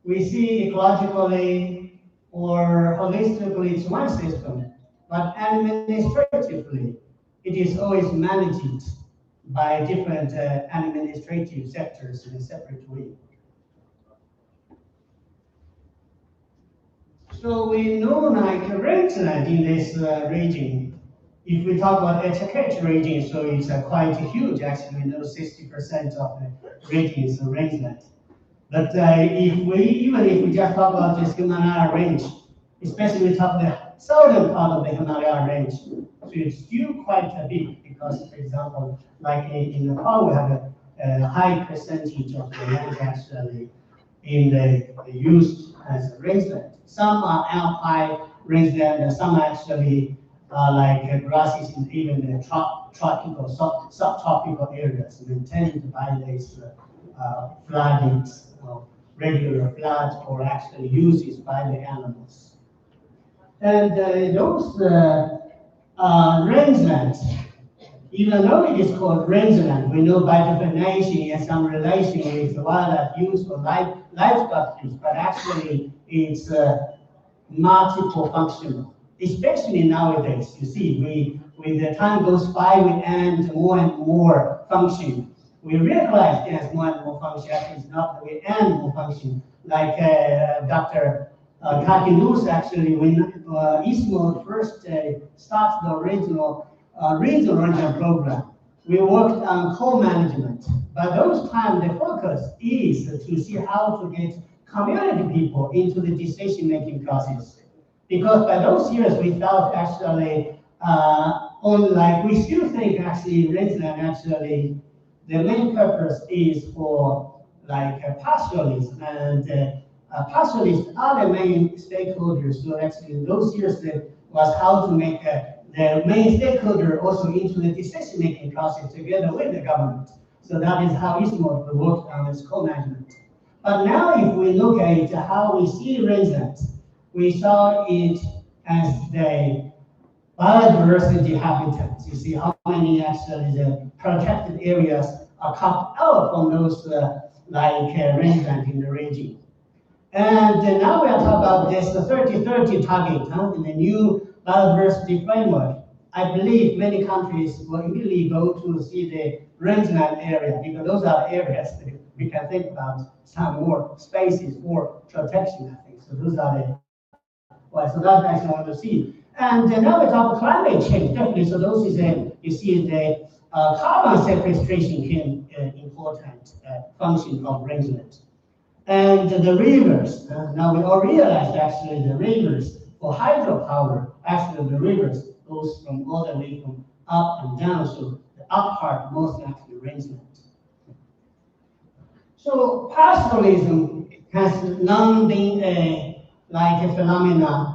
we see ecologically or holistically it's one system, but administratively, it is always managed by different administrative sectors in a separate way. So we know like rangeland in this region. If we talk about etiquette region, so it's quite huge. Actually, we know 60% of the region is rangeland. But even if we just talk about this Himalaya range, especially we talk the southern part of the Himalaya range, so it's still quite big because, for example, like in Nepal, we have a high percentage of the land actually in the used as rangeland. Some are alpine rangeland, and some actually like grasses in even the tropical, subtropical areas maintained by these flooding, regular floods, or actually uses by the animals. And those rangelands, even though it is called rangeland, we know by definition and some relation with wildlife use for livestock use, but actually it's multiple functional. Especially nowadays, you see, with the time goes by, we add more and more function. We realize there's more and more function. Actually, it's not that we add more function. Like Dr. Kakinus actually, when ISMO first started the regional program, we worked on co-management. But those times, the focus is to see how to get community people into the decision-making process. Because by those years, we felt actually, we still think actually rangeland actually, the main purpose is for like pastoralists, and pastoralists are the main stakeholders. So actually in those years, was how to make the main stakeholder also into the decision-making process together with the government. So that is how ISMO worked on its co-management. But now if we look at how we see rangeland, we saw it as the biodiversity habitats. You see how many actually the protected areas are cut out from those rangeland in the region. And now we are talking about this 30-30 target in the new biodiversity framework. I believe many countries will immediately go to see the rangeland area because those are areas that we can think about some more spaces for protection, I think. So those are the so that's actually what we see. And now we talk about climate change, definitely. So those is you see the carbon sequestration became an important function of rangeland. And the rivers, now we all realize actually the rivers for hydropower, actually the rivers goes from all the way from up and down. So the up part mostly actually rangeland. So pastoralism has long been a phenomena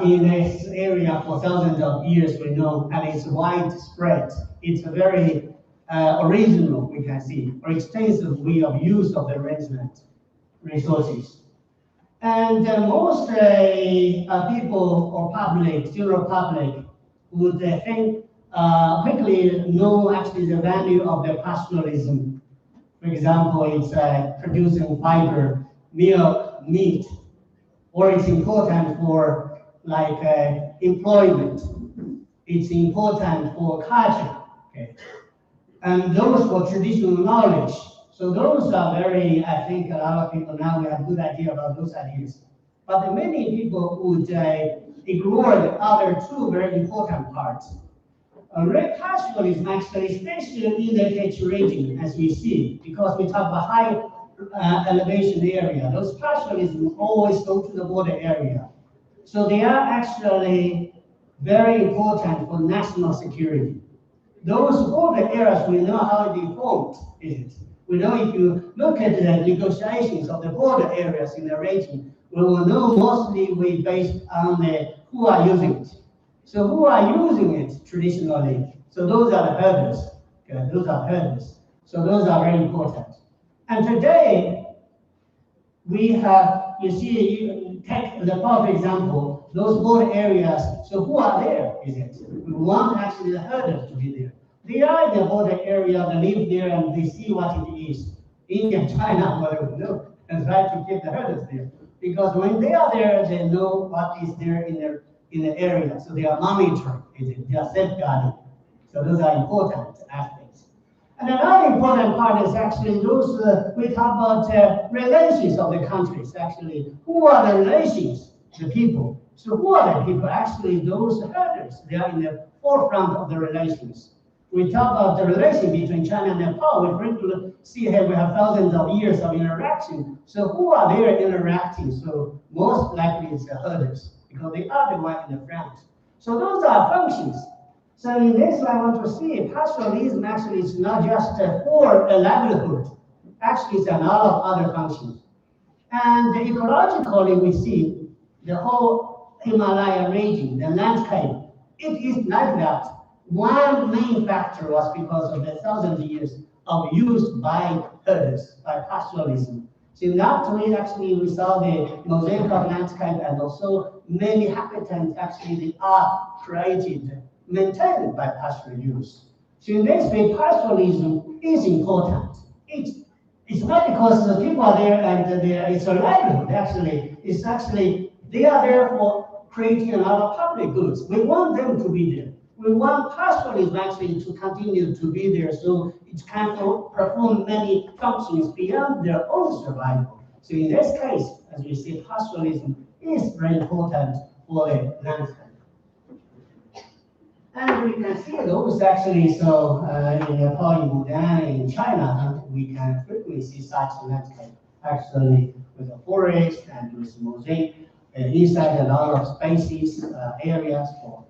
in this area for thousands of years, we know, and it's widespread. It's a very original, we can see, or extensive way of use of the rangeland resources. And most people or public, general public, would think quickly know actually the value of the pastoralism. For example, it's producing fiber, milk, meat, or it's important for employment. It's important for culture, okay? And those for traditional knowledge. So those are very, I think a lot of people now we have a good idea about those ideas. But many people would ignore the other two very important parts. Pastoralism actually, especially in the H region, as we see, because we talk about high elevation area, those pastoralism always go to the border area. So they are actually very important for national security. Those border areas, we know how they formed, is it? We know if you look at the negotiations of the border areas in the region, we will know mostly we based on who are using it. So who are using it traditionally? So those are the herders. Okay, those are herders. So those are very important. And today, we have, you see, you take the perfect example, those border areas. So who are there, is it? We want actually the herders to be there. They are in the border area, they live there and they see what it is. India, China, whatever, no, and try to keep the herders there. Because when they are there, they know what is there in the area. So they are monitoring, they are safeguarding. So those are important aspects. And another important part is actually those, we talk about relations of the countries, actually. Who are the relations? The people. So who are the people? Actually, those herders, they are in the forefront of the relations. We talk about the relation between China and Nepal. We frequently see here we have thousands of years of interaction. So who are there interacting? So most likely it's the herders, because they are the one in the front. So those are functions. So in this, I want to see pastoralism actually is not just for a livelihood. Actually, it's a lot of other functions. And ecologically, we see the whole Himalaya region, the landscape, it is like that. One main factor was because of the thousands of years of use by herders, by pastoralism. So that way, actually, we saw the mosaic of landscape, and also many habitats actually they are created, maintained by pastoral use. So in this way, pastoralism is important. It's not because the people are there and it's a livelihood, actually. It's actually, they are there for creating a lot of public goods. We want them to be there. We want pastoralism actually to continue to be there so it can perform many functions beyond their own survival. So in this case, as we see, pastoralism is very important for the landscape. And we can see those actually, so in Nepal, in Bhutan, in China, we can frequently see such landscape actually with a forest and with mosaic inside a lot of spaces, areas for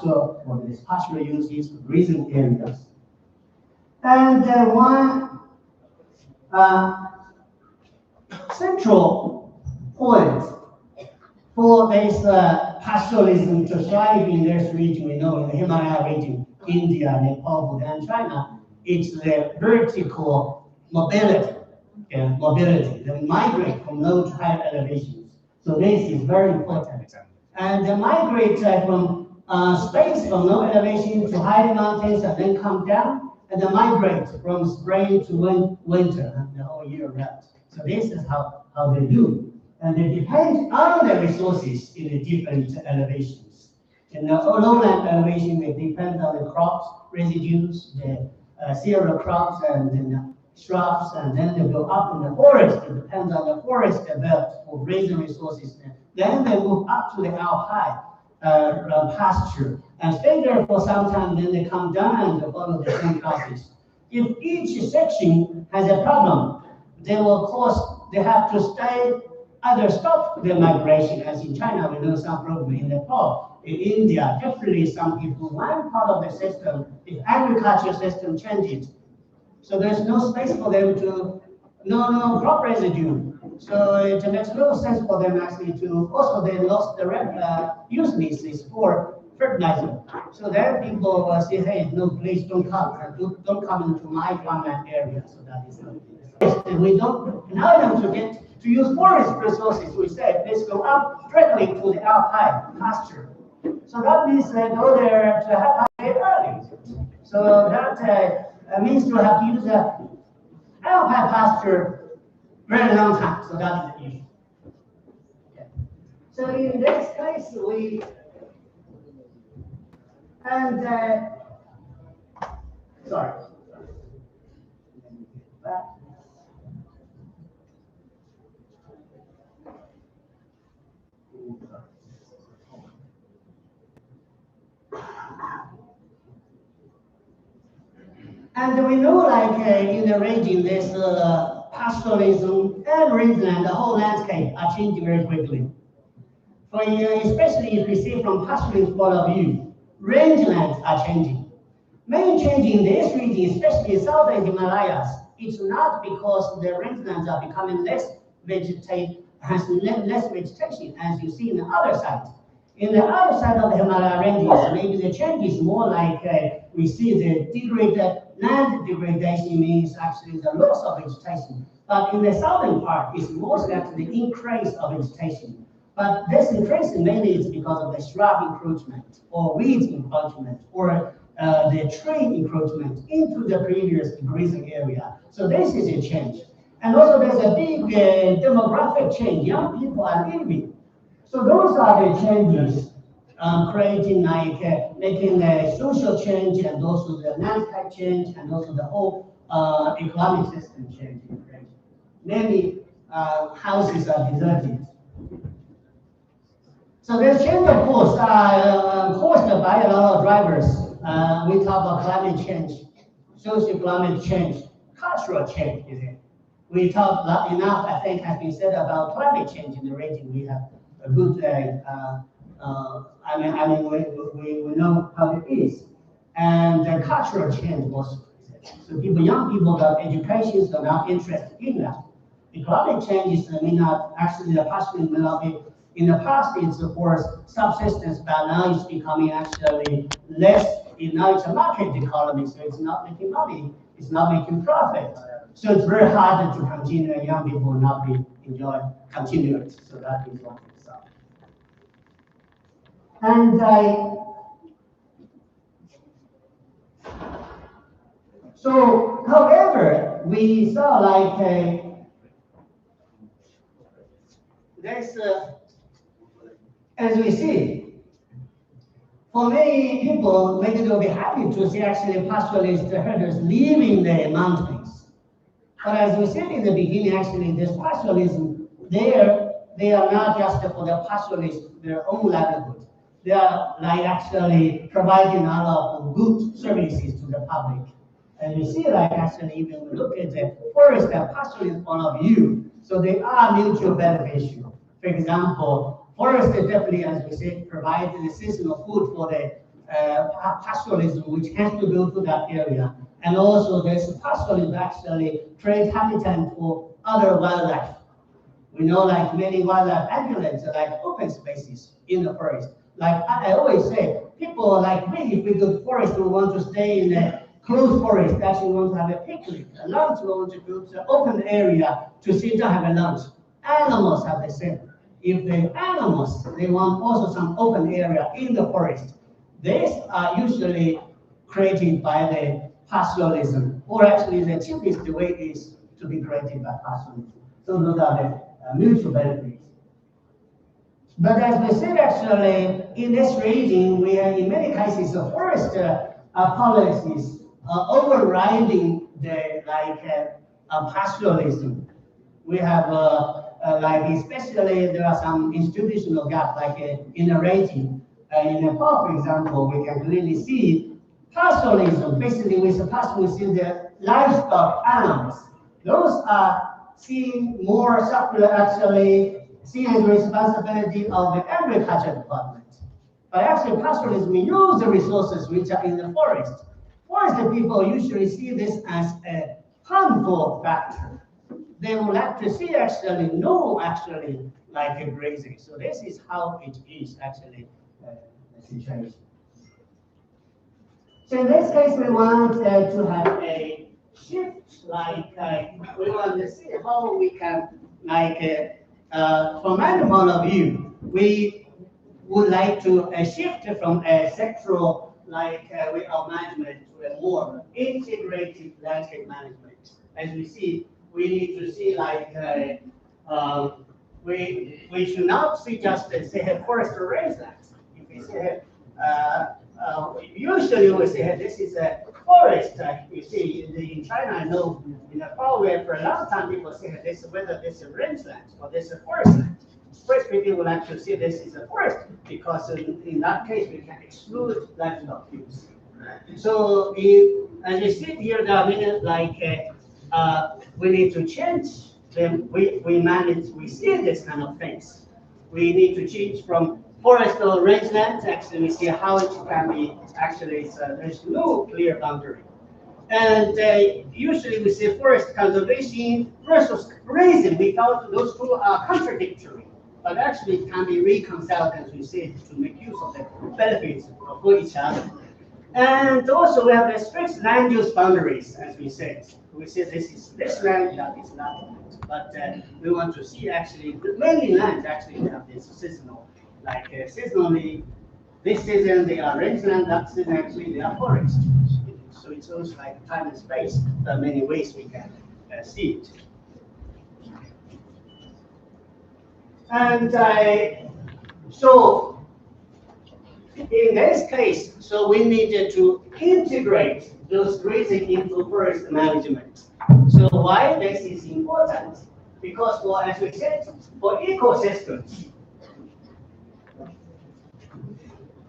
for these pastoral uses, grazing areas. And one central point for this pastoralism to thrive in this region, we know in the Himalaya region, India, Nepal, Bhutan, China, it's the vertical mobility, the migrate from low to high elevations. So this is very important. And the migrate from space from low elevation to high mountains and then come down, and then migrate from spring to winter, the whole year round. So this is how they do. And they depend on the resources in the different elevations. In the lowland elevation, they depend on the crops, residues, the cereal crops, and then shrubs, and then they go up in the forest. It depends on the forest belt for grazing resources. Then they move up to the alpine pasture and stay there for some time, then they come down and follow the same process. If each section has a problem, they have to stay, either stop their migration, as in China, we know some problem in Nepal. In India, definitely some people, one part of the system, if agriculture system changes, so there's no space for them to, no crop residue. So it makes no sense for them actually to, also they lost the use needs for fertilizer. So there people say, hey, no, please don't come into my farmland area. So that is not it. We don't, in order to use forest resources, we say, let's go up directly to the alpine pasture. So that means they go there to have very early. So that means to have to use the alpine pasture very long time, so that is the issue. Okay. So in this case, sorry. And we know, like in the region, this pastoralism and rangeland, the whole landscape are changing very quickly. For especially if we see from pastoralist point of view, rangelands are changing. Main change in this region, especially in southern Himalayas, it's not because the rangelands are becoming less vegetation, has less vegetation, as you see in the other side. In the other side of the Himalaya ranges, maybe the change is more like we see the land degradation means actually the loss of vegetation. But in the southern part, it's mostly actually the increase of vegetation. But this increase mainly is because of the shrub encroachment or weeds encroachment or the tree encroachment into the previous grazing area. So this is a change. And also there's a big demographic change. Young people are leaving. So those are the changes creating like making a social change and also the landscape change and also the whole economic system change. Many houses are deserted. So this change of course caused by a lot of drivers. We talk about climate change, social climate change, cultural change, is it? We talk enough, I think, has been said about climate change in the region. We have a good, we know how it is. And the cultural change also. So young people got education, so now interested in that. The climate change is may not actually the past may not be. In the past, it's of course subsistence, but now it's becoming actually less. Now it's a market economy, so it's not making money, it's not making profit. So it's very hard to continue. Young people will not be continue it. So that is one thing. And so, however, we saw like there's as we see, for many people, maybe they'll be happy to see actually pastoralist herders leaving the mountains. But as we said in the beginning, actually, this pastoralism, they are not just for the pastoralists, their own livelihood. They are like actually providing a lot of good services to the public. And you see, like actually, even we look at the forest and pastoralist point of view, so they are mutual beneficial. For example, forest definitely, as we said, provides the seasonal food for the pastoralism, which has to go to that area. And also, this pastoralism actually create habitat for other wildlife. We know, like many wildlife ambulance are like open spaces in the forest. Like I always say, people like me, if we go to forest, we want to stay in a closed forest. Actually, we want to have a picnic. A lunch, we want to go to an open area to sit down and have a lunch. Animals have the same. If the animals, they want also some open area in the forest. These are usually created by the pastoralism, or actually the cheapest way is to be created by pastoralism. So those are the mutual benefits. But as we said, actually, in this region, we are in many cases the forest policies overriding the pastoralism. We have like especially there are some institutional gaps, like in the region. In Nepal, for example, we can clearly see pastoralism. Basically, we're supposed to see the livestock animals. Those are seen more actually seen as responsibility of the agriculture department. But actually, pastoralism use the resources which are in the forest. Forest people usually see this as a harmful factor. They would like to see actually like a grazing. So this is how it is actually the situation. So in this case, we want to have a shift, like we want to see how we can, like from my point of view, we would like to shift from a sectoral way of management to a more integrated landscape management. As we see, we need to see we should not see just say forest rangeland. If we say usually we say this is a forest. You see in China, I know in Nepal where for a long time people say this whether this is rangeland or this is forest land. First, people would like to see this is a forest because in that case we can exclude livestock use. So as you see here, there are many we need to change them. We see this kind of things. We need to change from forest or rangeland. Actually, we see how it can be. Actually, there's no clear boundary. And usually we say forest conservation versus grazing. We thought those two are contradictory. but actually it can be reconciled, as we said, to make use of the benefits for each other. And also we have the strict land use boundaries, as we said. We say this is this land, that is that land. But we want to see actually, many lands actually have this seasonal, like seasonally, this season they are rangeland, that season actually they are forest. So it's also like time and space. There are many ways we can see it. And so in this case, so we needed to integrate those grazing into forest management. So why this is important? Because for, as we said, for ecosystems,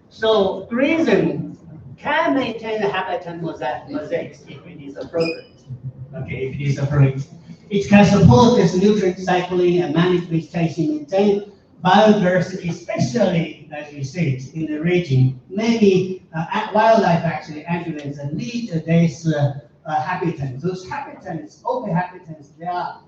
so grazing can maintain the habitat mosaics if it is appropriate. Okay, if it is appropriate. It can support this nutrient cycling and manage vegetation, maintain biodiversity, especially, as we said, in the region. Many wildlife actually need this habitat. Those habitats, open habitats, they are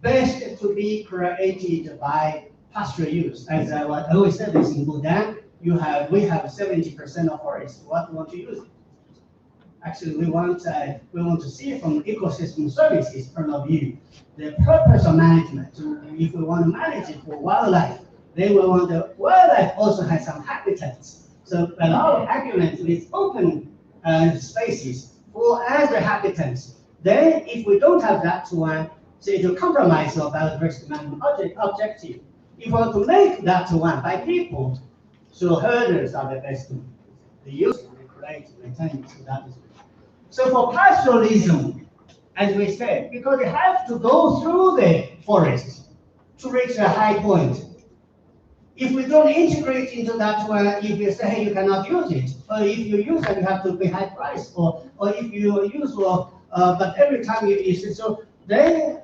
best to be created by pastoral use. As I always said this in Bhutan, we have 70% of forests. What we want to use it? Actually, we want to see from ecosystem services point of view the purpose of management. If we want to manage it for wildlife, then we want the wildlife also has some habitats. So a lot of arguments with open spaces for as the habitats. Then, if we don't have that one, so it will compromise our biodiversity management objective. If we want to make that one by people, so herders are the best one. They use it, they create, maintain. So that is. So for pastoralism, as we said, because they have to go through the forest to reach a high point. If we don't integrate into that one, if you say, hey, you cannot use it, or if you use it, you have to pay high price, or if you use, but every time you use it, so then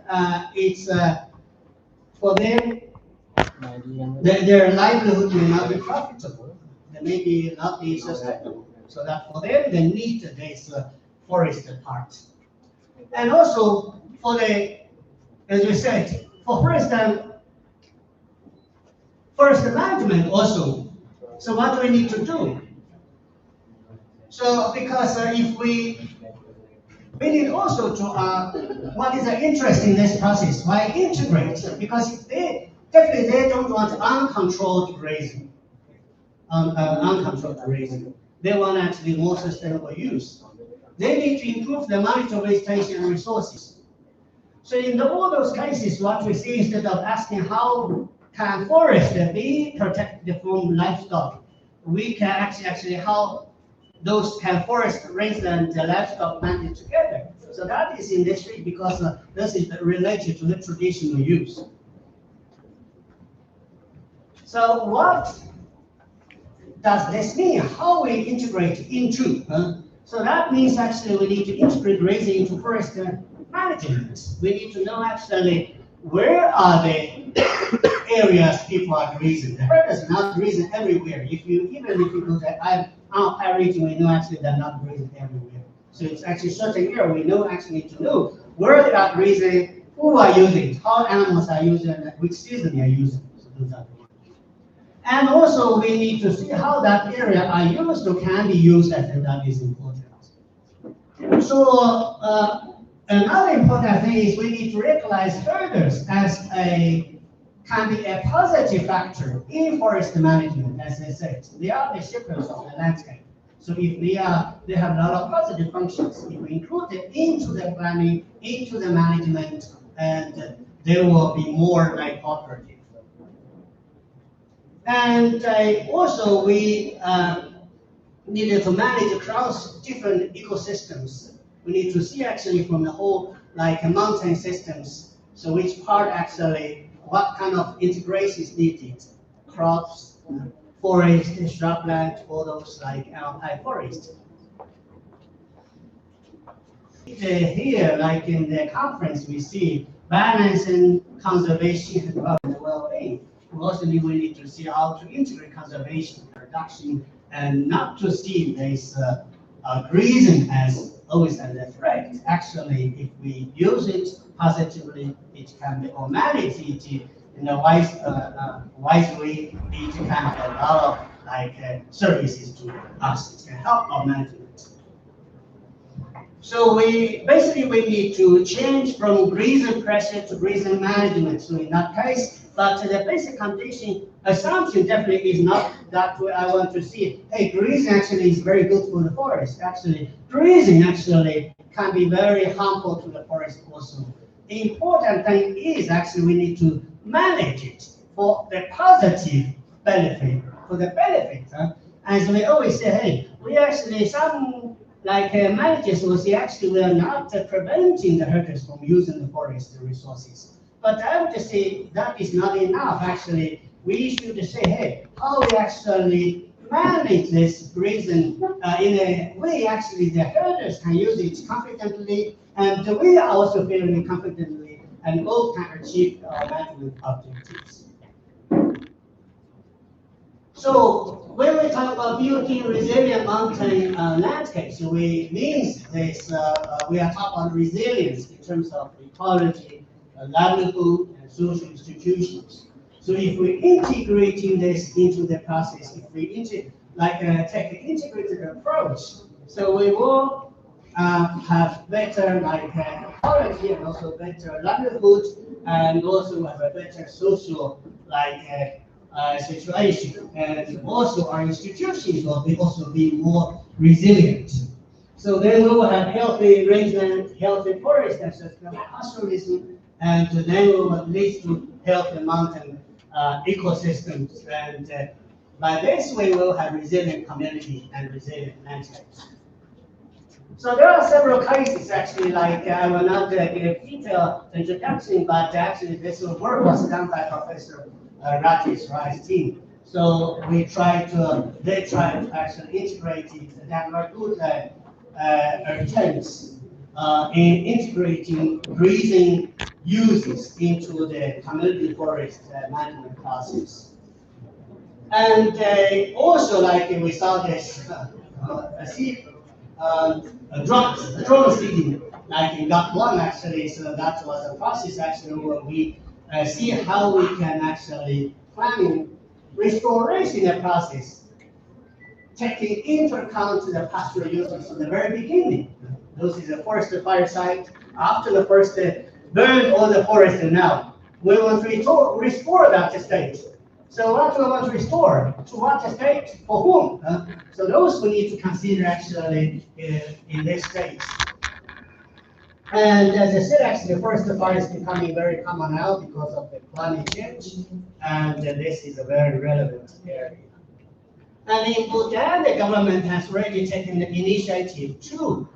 it's for them, their livelihood may not be profitable, they may be not be sustainable. So that for them, they need this forest part. And also for the, as we said, for forest management also. So what do we need to do? So because if we need also to, what is the interest in this process? Why integrate? Because if they don't want uncontrolled grazing. Uncontrolled grazing. They want actually more sustainable use. They need to improve the management of vegetation and resources. So in all those cases, what we see, instead of asking how can forests be protected from livestock, we can actually how those can forest, rangeland, and the livestock manage together. So that is in this street because this is related to the traditional use. So what does this mean? How we integrate into? So that means actually we need to integrate grazing into forest management. We need to know actually where are the areas people are grazing. The herd is not grazing everywhere. Even if you go to our region, we know actually they're not grazing everywhere. So it's actually certain area we know actually need to know where they are grazing, who are using, how animals are using, and which season they are using. So those are the ones. And also we need to see how that area are used or can be used, and that is important. So another important thing is we need to recognize herders as can be a positive factor in forest management, as I said. They are the shapers of the landscape. So if they have a lot of positive functions, if we include them into the planning, into the management, and they will be more like operative. And also we needed to manage across different ecosystems. We need to see actually from the whole like mountain systems. So which part actually, what kind of integration is needed? Crops, forest, shrubland, all those like alpine forest. Here, like in the conference, we see balancing conservation and well-being. Mostly we need to see how to integrate conservation, production, and not to see this grazing as always an threat. Actually, if we use it positively, it can be, or manage it in a wise way, it can have a lot of services to us. It can help our management. So we need to change from grazing pressure to grazing management. So in that case, but the basic condition assumption definitely is not that way I want to see it. Hey, grazing actually is very good for the forest. Actually, grazing actually can be very harmful to the forest also. The important thing is actually we need to manage it for the positive benefit, for the benefit. As we always say, hey, we actually, some managers will say, actually, we are not preventing the herders from using the forest resources. But I would say that is not enough. Actually, we should say, hey, how we actually manage this grazing in a way actually the herders can use it confidently, and we are also feeling confidently, and both can achieve our management objectives. So when we talk about building resilient mountain landscapes, we means this we are talking about resilience in terms of ecology, livelihood, and social institutions. So if we integrating this into the process, if we take an integrated approach, so we will have better ecology and also better livelihood, and also have a better social situation, and also our institutions will also be more resilient. So then we will have healthy rangeland, healthy forest, and sustainable pastoralism, and then we will lead to healthy mountain ecosystems, and by this way we will have resilient community and resilient landscapes. So there are several cases actually, I will not give detailed introduction, but actually this work was done by Professor Rajesh Rai's team. So they tried to actually integrate it, that were good attempts in integrating grazing uses into the community forest management process. And also, we saw this drone seeding, in GOT 1 actually. So that was a process actually where we see how we can actually planning restoration in the process, taking into account the pastoral uses from the very beginning. Those is the forest fire site. After the first burn all the forest, and now we want to restore that state. So what do we want to restore? To what state? For whom? So those we need to consider actually in this stage. And as I said, actually, the forest fire is becoming very common now because of the climate change, and this is a very relevant area. And in Bhutan, the government has already taken the initiative to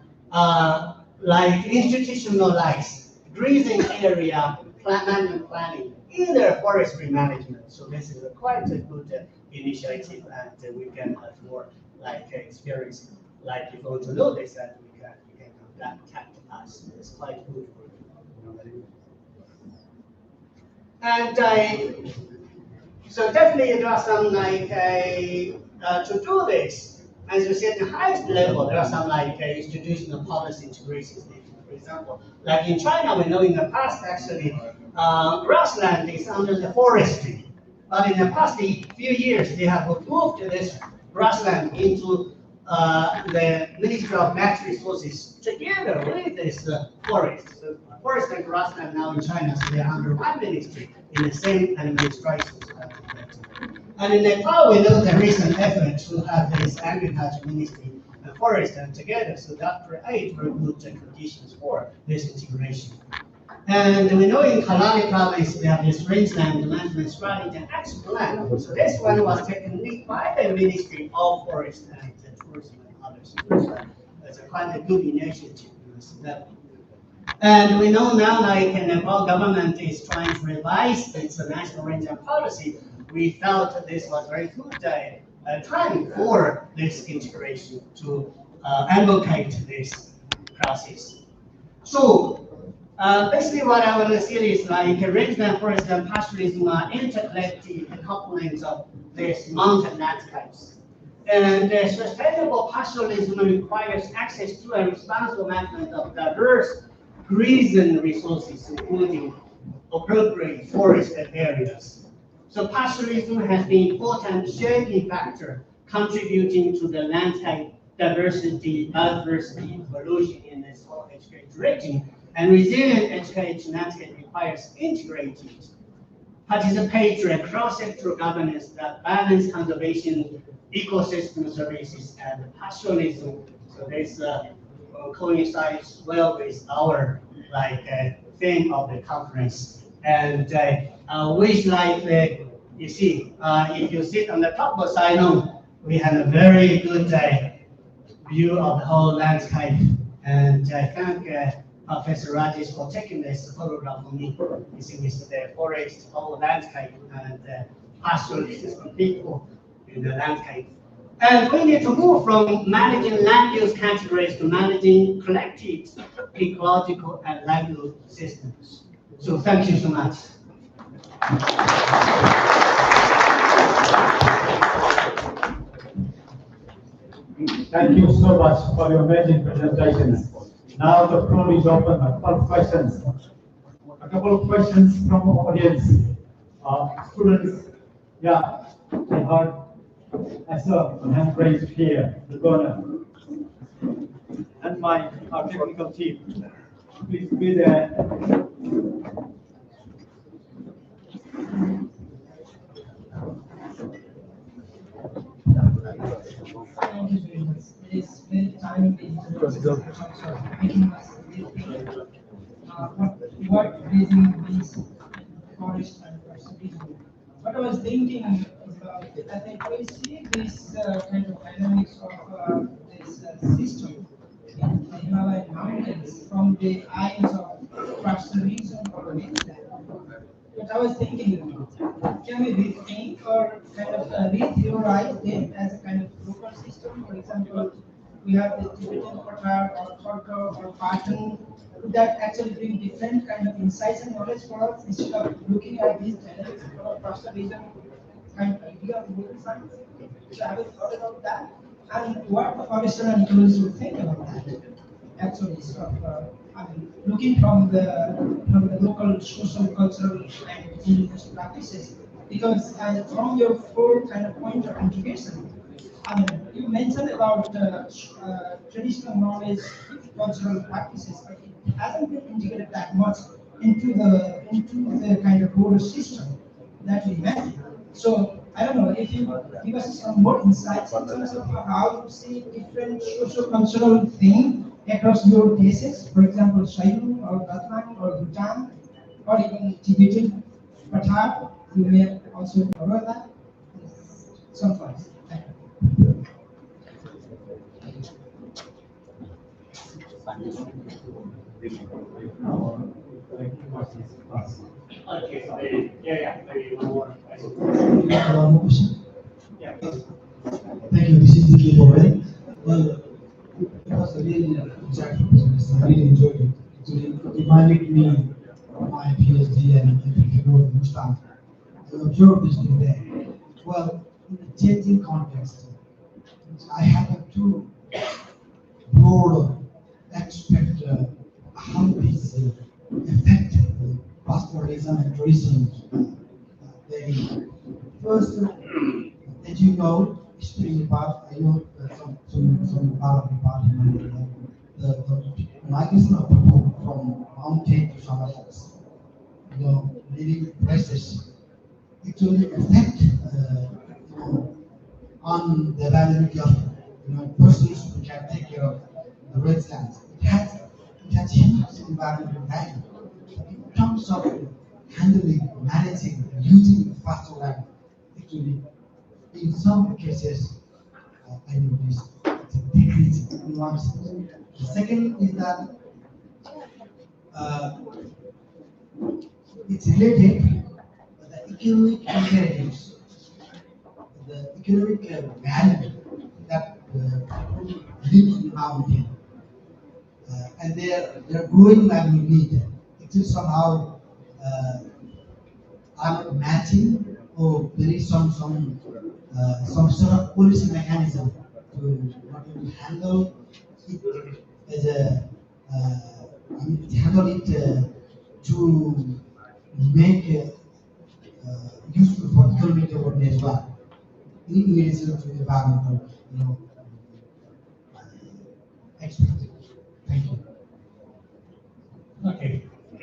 institutionalize grazing area management planning in their forestry management. So this is quite a good initiative, and we can have more experience. If you want to know this, that you can contact us. It's quite good for you. And so definitely there are some to do this. As we said, the highest level, there are some institutional policy integrations. For example, in China, we know in the past actually grassland is under the forestry, but in the past few years they have moved this grassland into the Ministry of Natural Resources together with this forest. So forest and grassland now in China, so they are under one ministry in the same administration. And in Nepal, we know there is an effort to have this agriculture ministry and forest together, so that creates very good conditions for this integration. And we know in Kalari province, they have this rangeland management strategy and action plan. So this one was taken lead by the Ministry of Forest and Tourism and others. It's quite a good initiative. And we know now, Nepal government is trying to revise its national rangeland policy. We felt that this was very good time for this integration to advocate this process. So basically what I want to say is rangeland, forest, and pastoralism are interconnected components of this mountain landscapes. And sustainable pastoralism requires access to and responsible management of diverse grazing resources, including appropriate forested areas. So pastoralism has been an important shaping factor contributing to the landscape diversity, biodiversity evolution in this whole educated region. And resilient educated landscape requires integrated participatory and cross-sectoral governance that balance conservation, ecosystem services, and pastoralism. So this coincides well with our theme of the conference. And which you see, if you sit on the top of Sinai, we have a very good view of the whole landscape. And I thank Professor Rajesh for taking this photograph for me. You see, with the forest, whole landscape, and pastoralists people in the landscape. And we need to move from managing land use categories to managing collective ecological and livelihood systems. So thank you so much. Thank you so much for your amazing presentations. Now the floor is open for questions. A couple of questions from the audience. Students, yeah, I heard I saw a hand raised here, the corner. And our technical team, please be there. Thank you very much. It is very timely making us rethink what raising means forest and conservation. What I was thinking about, I think we see this kind of dynamics of this system in the Himalayan mountains from the eyes of pastoralism or wasteland. But I was thinking about, can we rethink or kind of re-theorize them as a kind of local system? For example, we have the Tibetan Patar or Khorka or Patan. Would that actually bring different kind of insights and knowledge for us instead of looking at these dynamics of pastoralism kind of idea of local science? So I was thought about that. And what the foresters and ecologists would think about that. Actually, sort of, looking from the local social, cultural, and indigenous practices, because from your four kind of point of integration, you mentioned about traditional knowledge, cultural practices, but it hasn't been integrated that much into the kind of broader system that we imagine. So I don't know if you give us some more insights in terms of how you see different social cultural things across your places, for example, Shailu or Vietnam or Bhutan, or even Tibetan, Patar, you may also cover that. Some points. Thank you. Okay, yeah, maybe one more. One more question. Yeah. Thank you. This is Vicky already. Well, it was a really insightful presentation. I really enjoyed it. It reminded me of my PhD and in Mustang. I observed this thing there. Well, in a changing context, I have two broad aspects how this affect pastoralism and tourism. First, as you know, spring part, I know some part of the parliament, the migration of people from mountain to somewhere else, living places, actually affect, on the availability of, persons who can take care of the wetlands. It has huge environmental value. In terms of handling, managing, using the pasture land, actually, in some cases, I noticed it's a decrease in nuances. The second is that it's related the economic imperatives, the economic value that people live in the mountain, and their growing livelihood need. It is somehow are matching, or there is some some sort of policy mechanism to handle it as a handle it to make useful for economic development as well, in relation to environmental, aspects. Thank you. Okay.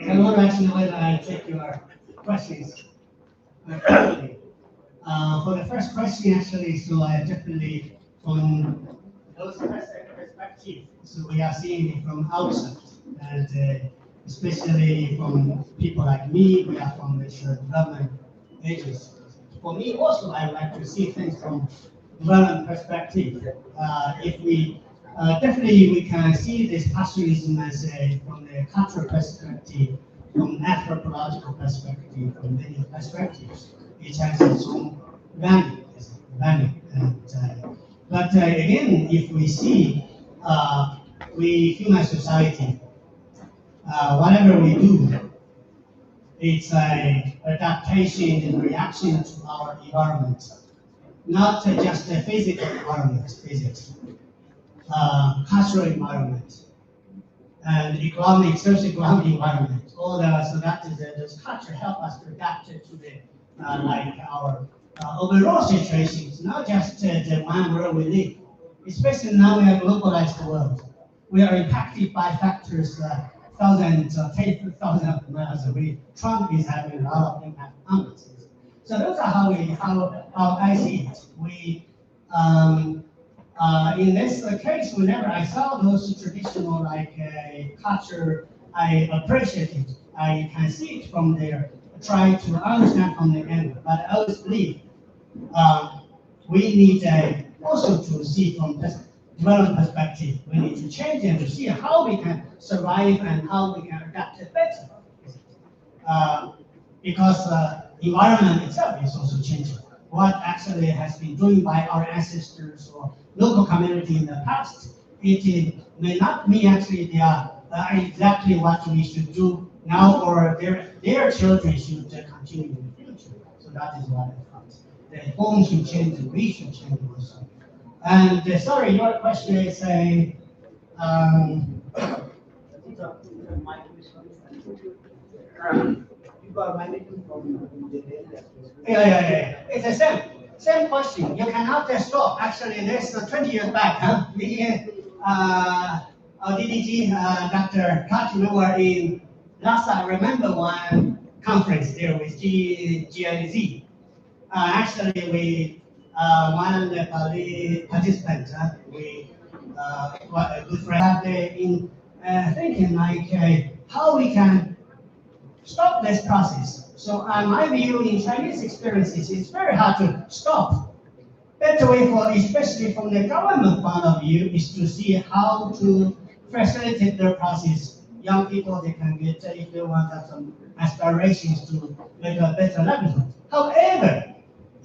I want to actually whether I take your questions carefully. For the first question, actually, so I definitely from those perspectives, so we are seeing it from outside, and especially from people like me, we are from this development agency. For me also, I like to see things from development perspective. If we definitely we can see this pastoralism as from the cultural perspective, from anthropological perspective, from many perspectives. It has its own value. But again, if we see we human society, whatever we do, it's a adaptation and reaction to our environment, not just the physical environment, physics, cultural environment, and economic, socio-economic environment. All that, so that is this culture help us to adapt it to the like our overall situations, not just the one where we live. Especially now we have globalized the world. We are impacted by factors thousands or 10,000 of miles away. Trump is having a lot of impact on us. So those are how I see it. We in this case, whenever I saw those traditional like culture, I appreciate it. I can see it from there, try to understand from the angle. But I always believe we need also to see from this development perspective. We need to change and to see how we can survive and how we can adapt it better. Because environment itself is also changing. What actually has been doing by our ancestors or local community in the past, it may not be actually they are exactly what we should do now, or their children should continue in the future. So that is what I thought. The home should change and we should change also. And sorry, your question is yeah. It's the same question. You cannot stop. Actually, this 20 years back, DDG, Dr. Kati, we were in Lhasa. I remember one conference there with GNZ. Actually, we one of the participants, we quite a good friend in thinking like how we can stop this process. So my view in Chinese experiences, it's very hard to stop. Better way for, especially from the government point of view, is to see how to facilitate their process. Young people, they can get, if they want to have some aspirations to make a better livelihood. However,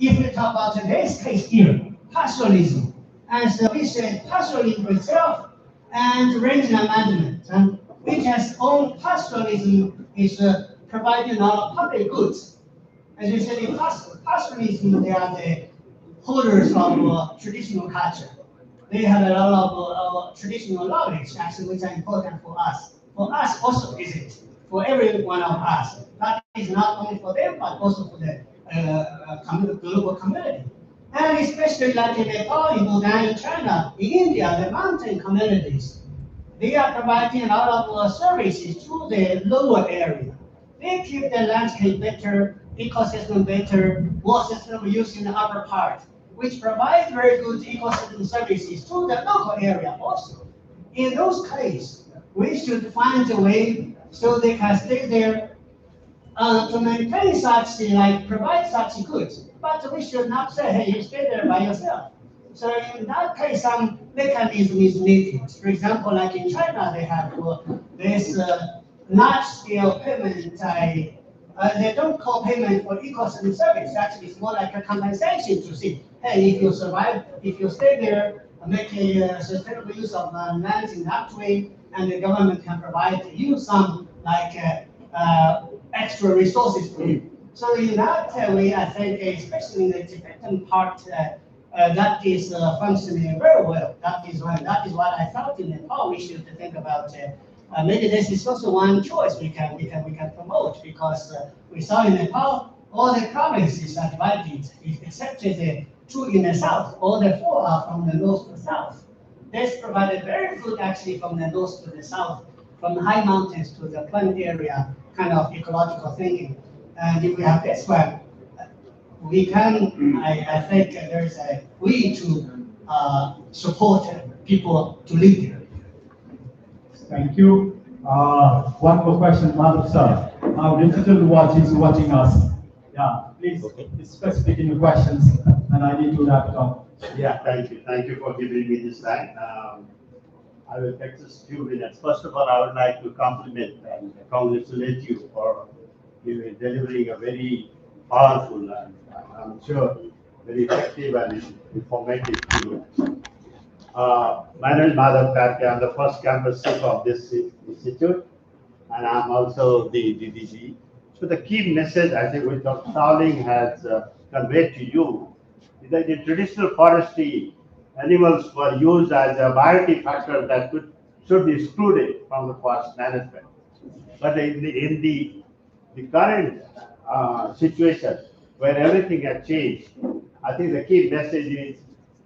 if we talk about today's case here, pastoralism, and so we said pastoralism itself and regional management, which has own pastoralism is providing a lot of public goods. As you said, in pastoralism, they are the holders of traditional culture. They have a lot of traditional knowledge, actually, which are important for us. For us also is it, for every one of us. That is not only for them, but also for the global community. And especially like in Nepal, in Bhutan, in China, in India, the mountain communities, they are providing a lot of services to the lower area. They keep the landscape better, ecosystem better, water system used in the upper part, which provides very good ecosystem services to the local area also. In those cases, we should find a way so they can stay there to maintain such, like provide such goods. But we should not say, hey, you stay there by yourself. So in that case, some mechanism is needed. For example, like in China, they have this large-scale payment. They don't call payment for ecosystem service. Actually, it's more like a compensation to see, hey, if you survive, if you stay there, make a sustainable use of lands in that way, and the government can provide you some like extra resources for you. So in that way, I think, especially in the Tibetan part, that is functioning very well. That is what I thought in Nepal we should think about. Maybe this is also one choice we can promote, because we saw in Nepal all the provinces are divided, except the two in the south. All the four are from the north to south. This provided very good actually from the north to the south, from the high mountains to the plain area, kind of ecological thinking. And if we have this one, we can, I think there's a way to support people to live there. Thank you. One more question, Madhav sir. Our digital watch is watching us. Yeah, please be specific in your questions, and I need to wrap it up. Yeah, thank you. Thank you for giving me this time. I will take just a few minutes. First of all, I would like to compliment and congratulate you for delivering a very powerful and I'm sure very effective and informative video. My name is Madhav Karke. I'm the first campus chief of this institute, and I'm also the DDG. So the key message I think which Dr. Sawling has conveyed to you is that in traditional forestry, animals were used as a biology factor that should be excluded from the forest management. But in the current situation where everything has changed, I think the key message is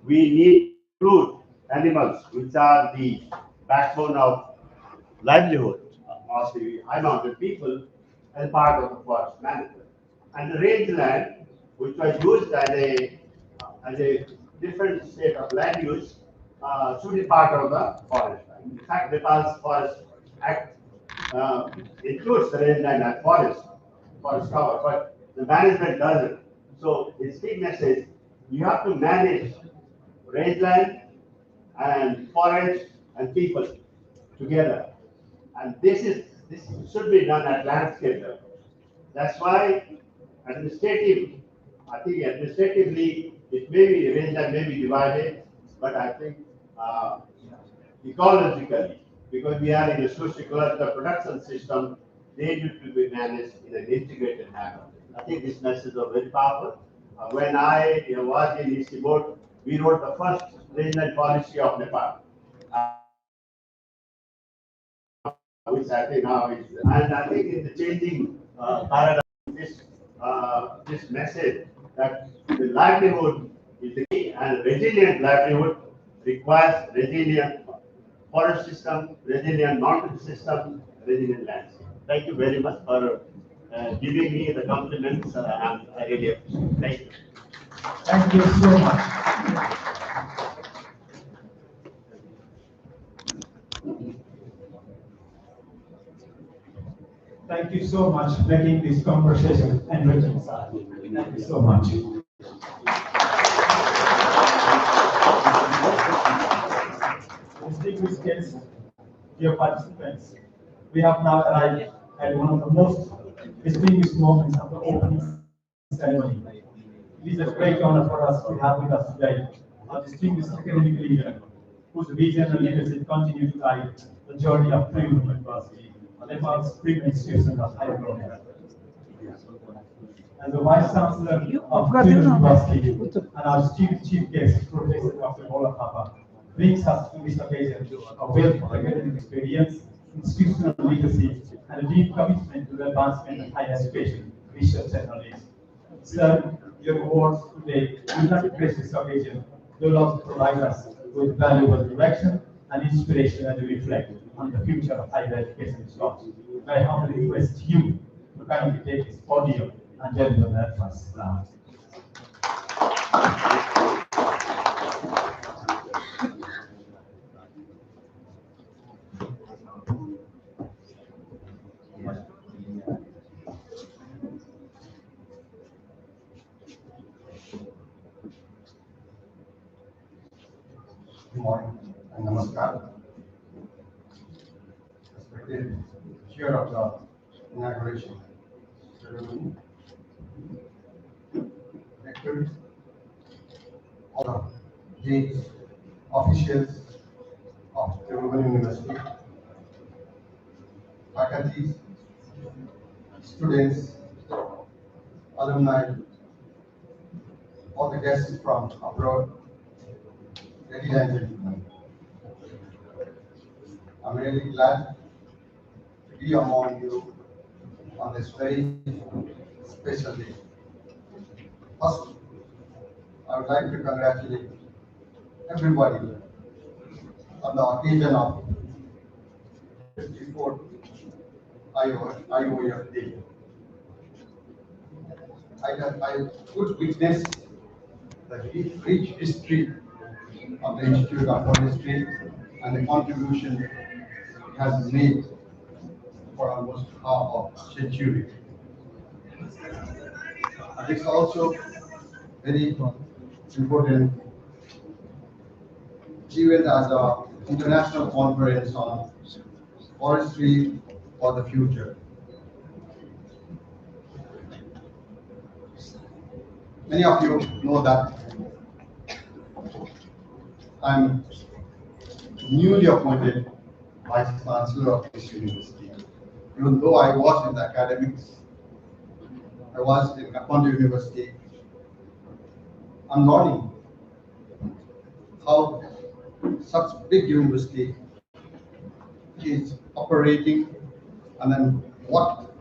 we need to include animals, which are the backbone of livelihood of the high mountain people, as part of the forest management. And the rangeland, which was used as a different state of land use, should be part of the forest. In fact, Nepal's Forest Act includes the rangeland and forest cover, but the management doesn't. So its key message, you have to manage rangeland and forest and people together. And this should be done at landscape level. That's why I think administratively, it may be rangeland may be divided, but I think ecologically, because we are in a socio-ecological production system, they need to be managed in an integrated manner. I think this message is very powerful. When I was in EC board, we wrote the first rangeland policy of Nepal, which I think now is, and I think in the changing paradigm, this message that the livelihood is the key, and resilient livelihood requires resilient forest system, resilient mountain system, resilient landscape. Thank you very much for giving me the compliments, and I really appreciate it. Thank you. Thank you so much. Thank you so much for making this conversation enriching, sir. Thank you so much. Distinguished guests, dear participants, we have now arrived at one of the most distinguished moments of the opening ceremony. It is a great honor for us to have with us today a distinguished academic leader whose vision and leadership continue to guide the journey of Tribhuvan University, Nepal's premier institution of higher learning. As the Vice Chancellor of Tribhuvan University and our chief guest, Professor Dr. Bola Thapa, brings us to this occasion a wealth of academic experience, institutional leadership, and a deep commitment to the advancement of higher education, research, and knowledge. Sir, your words today will not replace this occasion. They will also provide us with valuable direction and inspiration as we reflect on the future of higher education in Scotland. I humbly request you to kindly take this podium and deliver that first round. Good morning and namaskar. Respected chair of the inauguration ceremony, rectors, all the deans, officials of Tribhuvan University, faculties, students, alumni, all the guests from abroad, ladies and gentlemen. I'm really glad to be among you on this very special day. First, I would like to congratulate everybody on the occasion of 54th IoF Day. I could witness the rich history of the Institute of Forestry and the contribution it has made for almost half of a century. It's also very important event as an international conference on forestry for the future. Many of you know that I'm newly appointed Vice Chancellor of this university. Even though I was in the academics, I was in Kathmandu University, I'm learning how such big university is operating and then what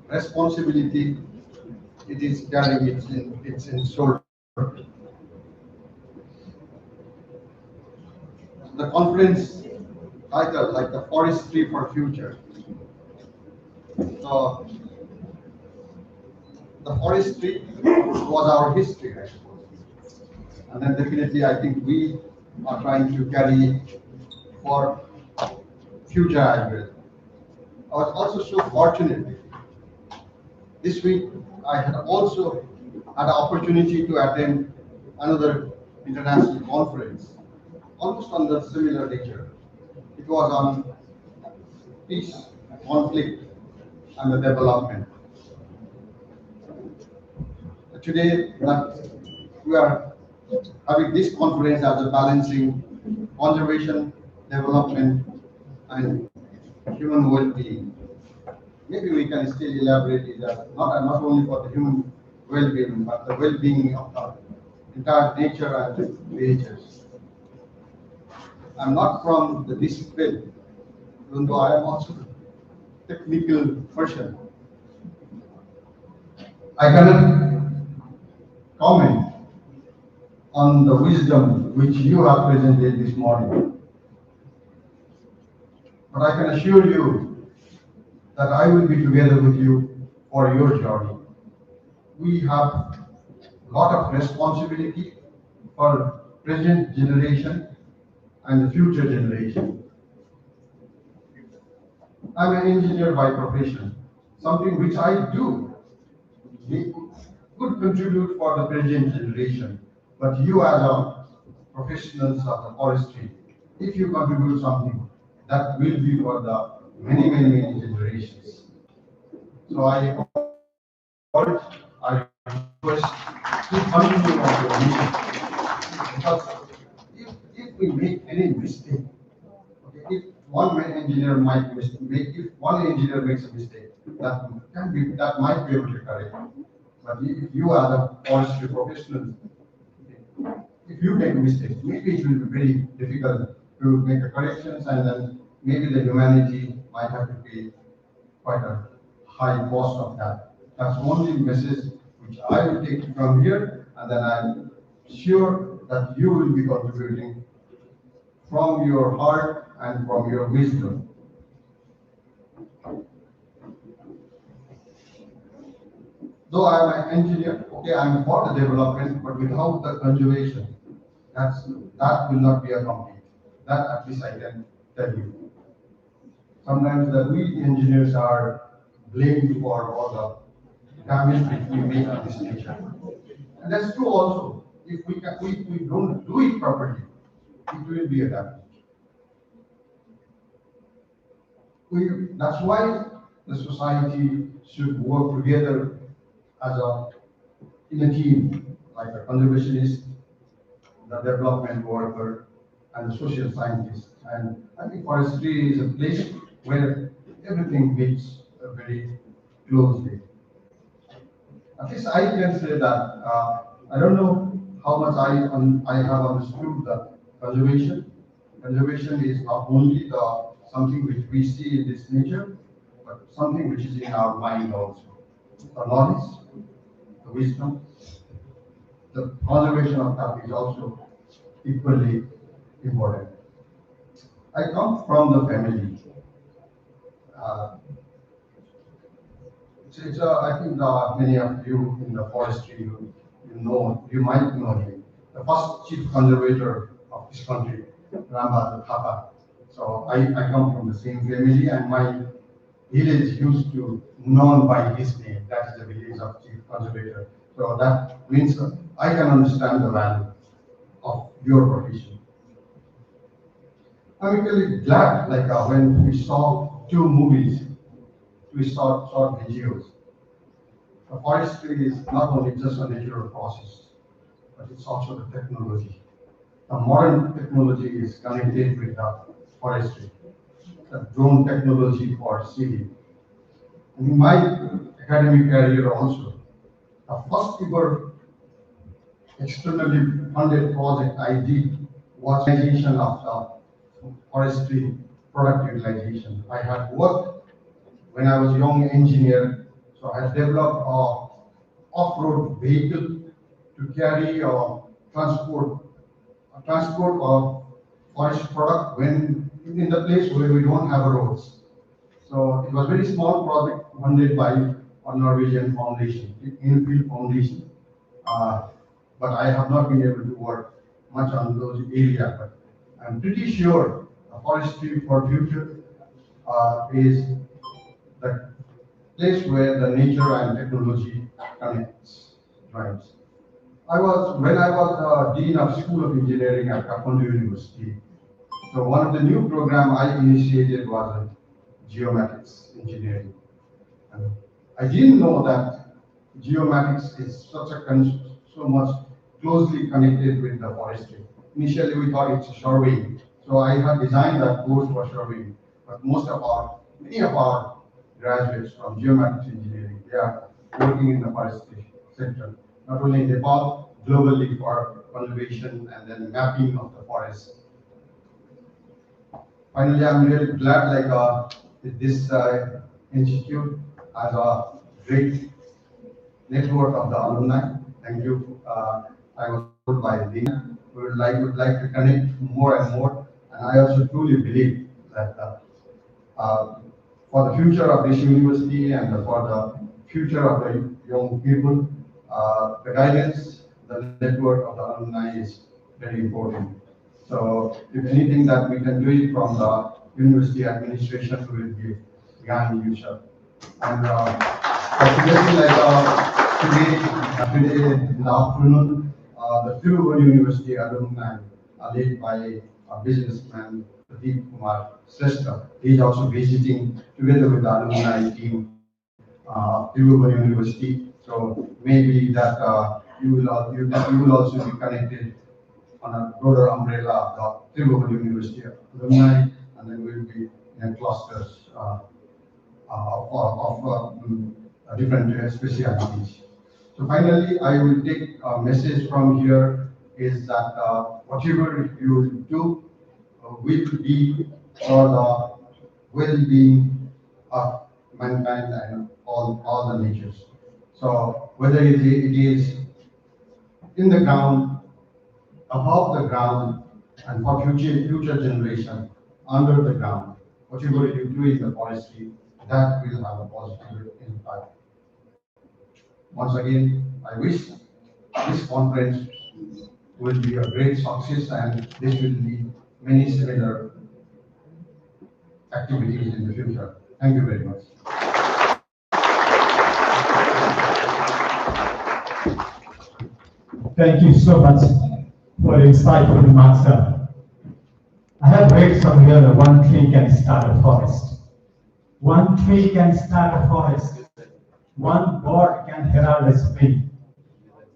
responsibility it is carrying its in shoulder. The conference title, like the forestry for future. So the forestry was our history, I suppose. And then definitely I think we are trying to carry for future as well. I was also so fortunate. This week I had also had an opportunity to attend another international conference, almost on the similar nature. It was on peace, conflict, and the development. Today, we are having this conference as a balancing conservation, development, and human well-being. Maybe we can still elaborate it as not only for the human well-being, but the well-being of the entire nature and creatures. I'm not from the discipline, even though I am also a technical person. I cannot comment on the wisdom which you have presented this morning. But I can assure you that I will be together with you for your journey. We have a lot of responsibility for present generation and the future generation. I'm an engineer by profession, something which I do could contribute for the present generation. But you as a professionals of the forestry, if you contribute something, that will be for the many generations. So I request to continue on your mission. Because if we make any mistake, okay, if one engineer makes a mistake, that might be able to correct. But if you are the forestry professional, if you make a mistake, maybe it will be very difficult to make a corrections, and then maybe the humanity might have to pay quite a high cost of that. That's the only message which I will take from here, and then I'm sure that you will be contributing from your heart and from your wisdom. Though I am an engineer, okay, I am for the development, but without the conservation, that will not be accomplished. That at least I can tell you. Sometimes we engineers are blamed for all the damage that we make on this nature. And that's true also. If we don't do it properly, it will be a damage. That's why the society should work together in a team, like a conservationist, the development worker, and the social scientist. And I think forestry is a place where everything meets very closely. At least I can say that I don't know how much I have understood the conservation. Conservation is not only the something which we see in this nature, but something which is in our mind also. The knowledge, the wisdom, the conservation of that is also equally important. I come from the family. Uh, I think many of you in the forestry, you might know him. The first chief conservator of this country, Ramba Thapa. So I come from the same family, and my village used to known by his name. That is the village of chief conservator. So that means I can understand the value of your profession. I'm really glad, when we saw two movies, we saw short videos. The forestry is not only just a natural process, but it's also the technology. The modern technology is connected with the forestry. The drone technology for seeding. And in my academic career also, the first ever externally funded project I did was utilization of the forestry product utilization. I had worked when I was a young engineer, so I developed a off-road vehicle to carry or transport of forest product when in the place where we don't have roads. So it was a very small project funded by a Norwegian foundation, Infield Foundation. But I have not been able to work much on those areas. But I'm pretty sure forestry for future is the place where the nature and technology connects, joins. When I was Dean of School of Engineering at Kathmandu University, so one of the new program I initiated was geomatics engineering. And I didn't know that geomatics is so much closely connected with the forestry. Initially, we thought it's surveying. So I had designed that course for surveying. But many of our graduates from geomatics engineering, they are working in the forestry sector. Not only in Nepal, globally for conservation and then mapping of the forest. Finally, I'm really glad this institute has a great network of the alumni. Thank you. I was told by the dean, we would like to connect more and more. And I also truly believe that for the future of this university and for the future of the young people, the guidance, the network of the alumni is very important. So if anything that we can do it from the university administration, we will be behind you, sir. And today in the afternoon, the Trivandrum University alumni are led by a businessman, Pradeep Kumar Srestha. He is also visiting together with the alumni team of Trivandrum University. So maybe that you will also be connected on a broader umbrella of the Trivandrum University alumni, and then we will be in clusters of different specialties. So finally, I will take a message from here is that whatever you do will be for the well-being of mankind and all the natures. So whether it is in the ground, above the ground, and for future generation under the ground, whatever you do in the forestry, that will have a positive impact. Once again, I wish this conference will be a great success, and this will lead many similar activities in the future. Thank you very much. Thank you so much for the insightful remarks, sir. I have read somewhere one tree can start a forest. One tree can start a forest. One bird can herald a spring.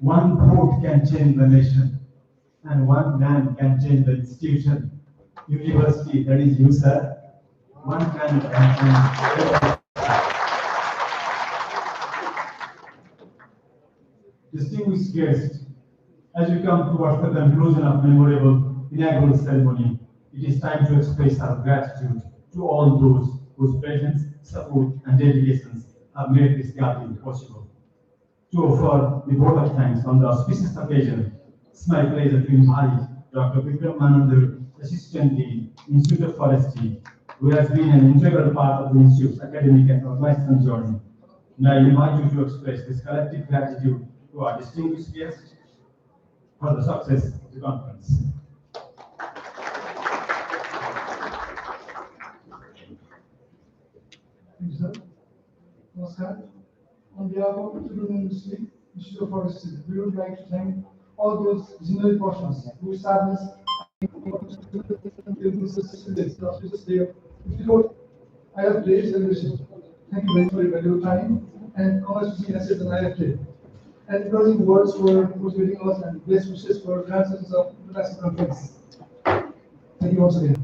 One vote can change the nation. And one man can change the institution. University, that is you, sir. One man can change. distinguished guests, as we come towards the conclusion of memorable inaugural ceremony, it is time to express our gratitude to all those whose presence, support, and dedications have made this gathering possible. To offer the vote of thanks on the auspicious occasion, it's my pleasure to invite Dr. Vikram Manandar, Assistant Dean, Institute of Forestry, who has been an integral part of the Institute's academic and organizational journey. And I invite you to express this collective gratitude to our distinguished guests for the success of the conference. Thank you, sir. Namaskar. On behalf of the Student Industry, Institute of Forestry, we would like to thank all those visionary persons who established this day of 54th IoF Day celebration. Thank you very much for your valuable time and congratulations and IoF Day. And closing words for motivating us and best wishes for grand success of the national conference. Thank you once again.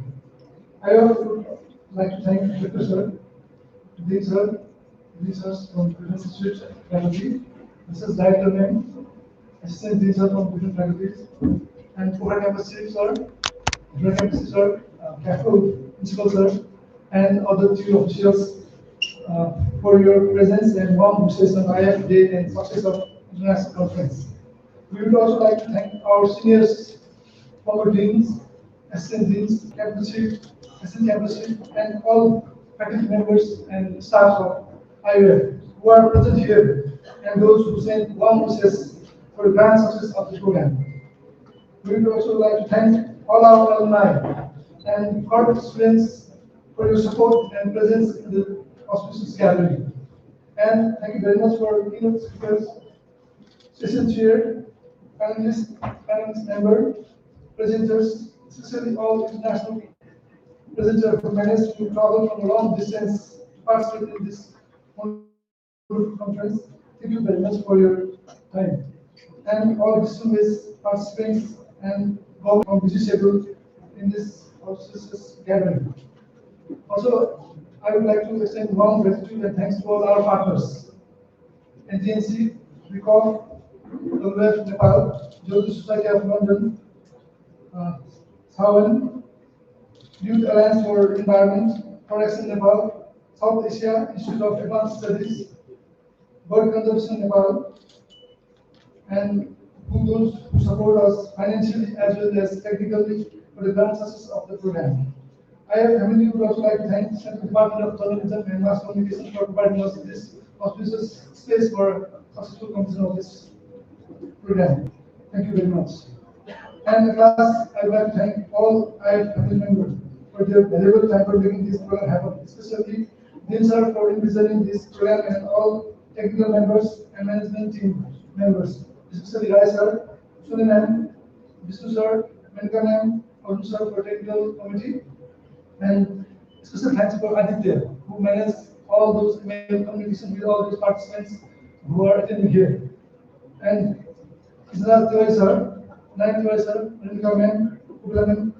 I would like to thank Dr. Sir, Dean Sir, Sirs from different institutes, faculty, Mrs. Director Ma'am, Assistant Dean Sir from different faculties, and Program Campus Chief Sir, Program Campus Sir, Capital Principal Sir, and other two officials for your presence and warm wishes on IoF Day and success of international conference. We would also like to thank our seniors, former deans, assistant deans, campus chief, assistant campus chief, and all faculty members and staff of IoF who are present here and those who sent warm wishes for the grand success of this program. We would also like to thank all our alumni and corporate students for your support and presence in the auspicious gathering. And thank you very much for keynote speakers, session chair, panelists, member, presenters, especially all international presenters who managed to travel from a long distance to participate in this conference. Thank you very much for your time. And all distinguished participants and all from busy schedule in this auspicious gathering. Also, I would like to extend warm gratitude and thanks to all our partners. NTNC, Recall, IoF Nepal, Jyoti Society of London, Sawan, Youth Alliance for Environment, Forex in Nepal, South Asia Institute of Advanced Studies, Bird Conservation Nepal, and those who support us financially as well as technically for the grand success of the program. IoF family would also like to thank the Central Department of Journalism and Mass Communication for providing us this auspicious space for successful completion of this program. Thank you very much. And at last, I would like to thank all IoF family members for their valuable time for making this program happen, especially Dean Sir for envisioning this program and all technical members and management team members, especially Rai Sir, Suni Ma'am, Vishnu Sir, Menika Ma'am, Arun Sir for technical committee, and special thanks for Aditya, who managed all those email communication with all those participants who are attending here. And Isra Tiwari Sir, Nayan Tiwari Sir, Menika Ma'am, Kubla Ma'am,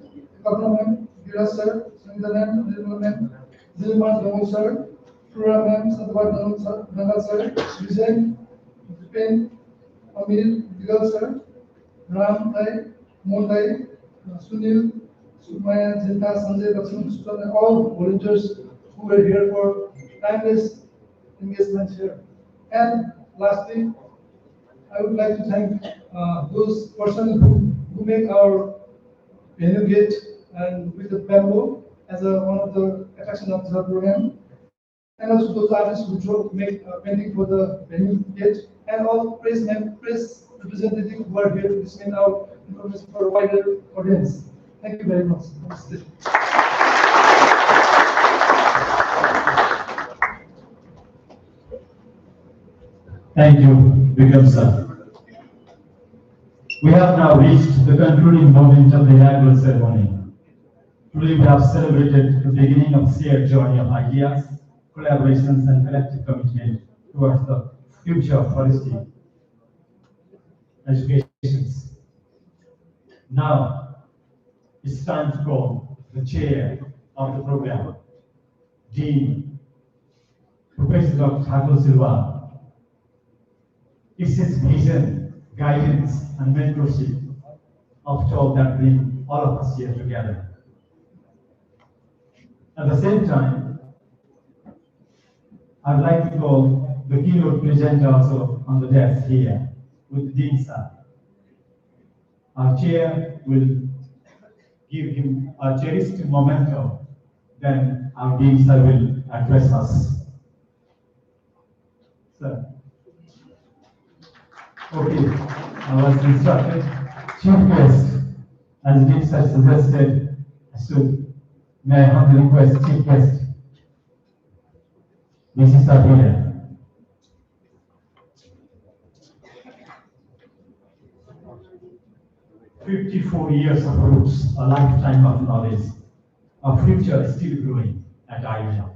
Kapna Ma'am, Gira Sir, Sangeeta Ma'am, Nirmal Ma'am, Zilman Gamal Sir, Flora Ma'am, Santabat Nangal Sir, Vijay, Dipen, Amir, Digal Sir, Ram Dai, Mohan Dai, Sunil, Sumaya, Zinta, Sanjay, Lakshman, Susan, and all volunteers who were here for timeless engagement here. And lastly, I would like to thank those persons who make our venue gate and with the bamboo as one of the attractions of the program, and also those artists who make painting for the venue gate, and all press representatives who are here to disseminate our information for a wider audience. Thank you very much. Thank you, Vikram sir. We have now reached the concluding moment of the inaugural ceremony. Today we have celebrated the beginning of shared journey of ideas, collaborations, and collective commitment towards the future of forestry education. Now, it's time to call the chair of the program, Dean Professor Dr. Thakur Silva. It's his vision guidance, and mentorship of all that bring all of us here together. At the same time, I'd like to call the keynote presenter also on the desk here with Dean Sir. Our chair will give him a cherished memento, then our Dean Sir will address us. Sir. Okay, I was instructed, chief guest, as Dean Sir suggested, may I humbly request chief guest, Mrs. Abhila. 54 years of roots, a lifetime of knowledge. Our future is still growing at IoF.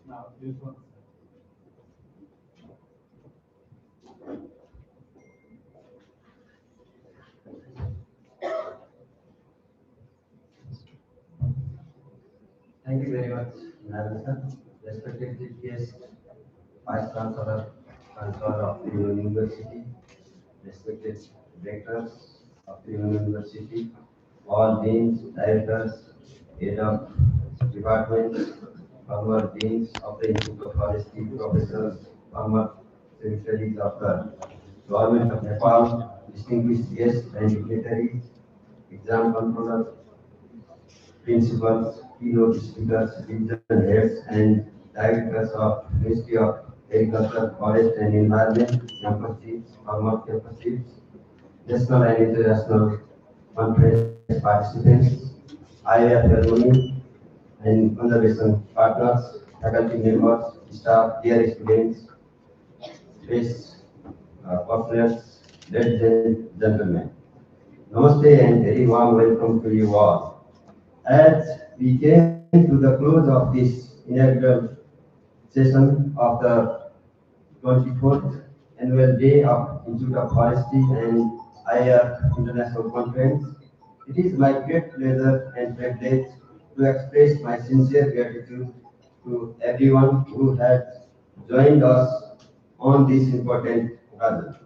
Now, this one. Thank you very much, Madam Sir. Respected chief guest, Vice Chancellor of the University, respected directors of the University, all deans, directors, head of departments, former deans of the Institute of Forestry, professors, former secretaries of the Government of Nepal, distinguished guests and dignitaries, exam controllers, principals, keynote speakers, division heads, and directors of Ministry of Agriculture, Forest and Environment, campus chiefs, former campus chiefs, national and international conference participants, IoF alumni and conservation partners, faculty members, staff, dear students, press partners, ladies and gentlemen. Namaste and very warm welcome to you all. As we came to the close of this inaugural session of the 24th Annual Day of Institute of Forestry and IoF International Conference, it is my great pleasure and privilege to express my sincere gratitude to everyone who has joined us on this important occasion.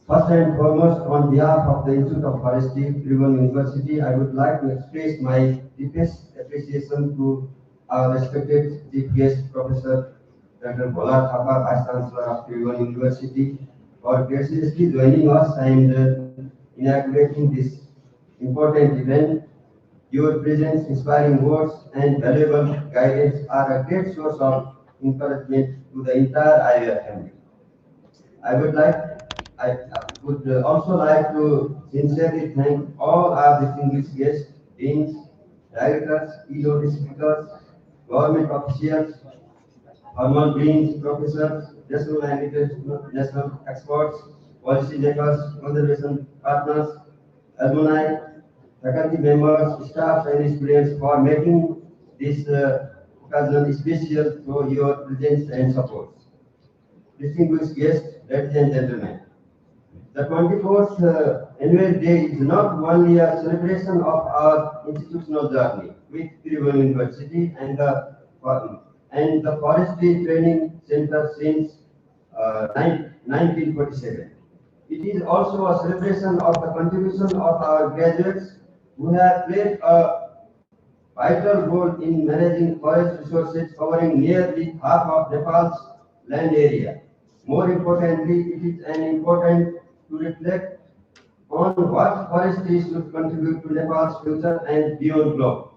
First and foremost, on behalf of the Institute of Forestry, Tribhuvan University, I would like to express my deepest appreciation to our respected chief guest, Professor Dr. Bhola Thapa, Vice Chancellor of Tribhuvan University, for graciously joining us and inaugurating this important event. Your presence, inspiring words, and valuable guidance are a great source of encouragement to the entire IoF family. I would also like to sincerely thank all our distinguished guests, deans, directors, keynote speakers, government officials, former deans, professors, national and international experts, policy makers, conservation partners, alumni, faculty members, staff, and students for making this occasion special through your presence and support. Distinguished guests, ladies and gentlemen, the 24th annual day is not only a celebration of our institutional journey with Tribhuvan University and the Forestry Training Center since 1947. It is also a celebration of the contribution of our graduates who have played a vital role in managing forest resources covering nearly half of Nepal's land area. More importantly, it is an important to reflect on what forestry should contribute to Nepal's future and beyond globe.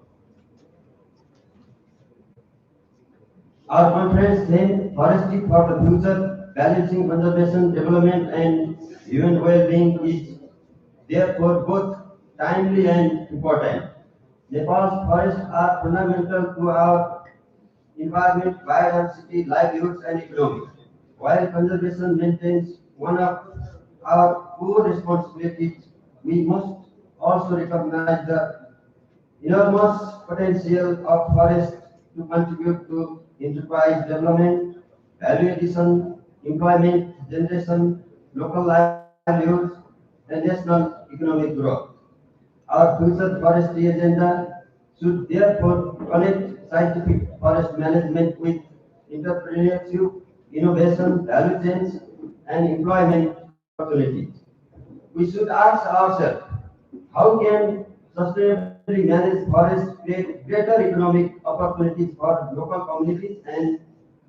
Our conference theme, Forestry for the Future, Balancing Conservation, Development and Human Well-being is therefore both timely and important. Nepal's forests are fundamental to our environment, biodiversity, livelihoods and economy. While conservation maintains one of our core responsibilities, we must also recognize the enormous potential of forests to contribute to enterprise development, value addition, employment generation, local livelihoods, and national economic growth. Our future forestry agenda should therefore connect scientific forest management with entrepreneurship, innovation, value chains, and employment opportunities. We should ask ourselves, how can sustainably managed forests create greater economic opportunities for local communities and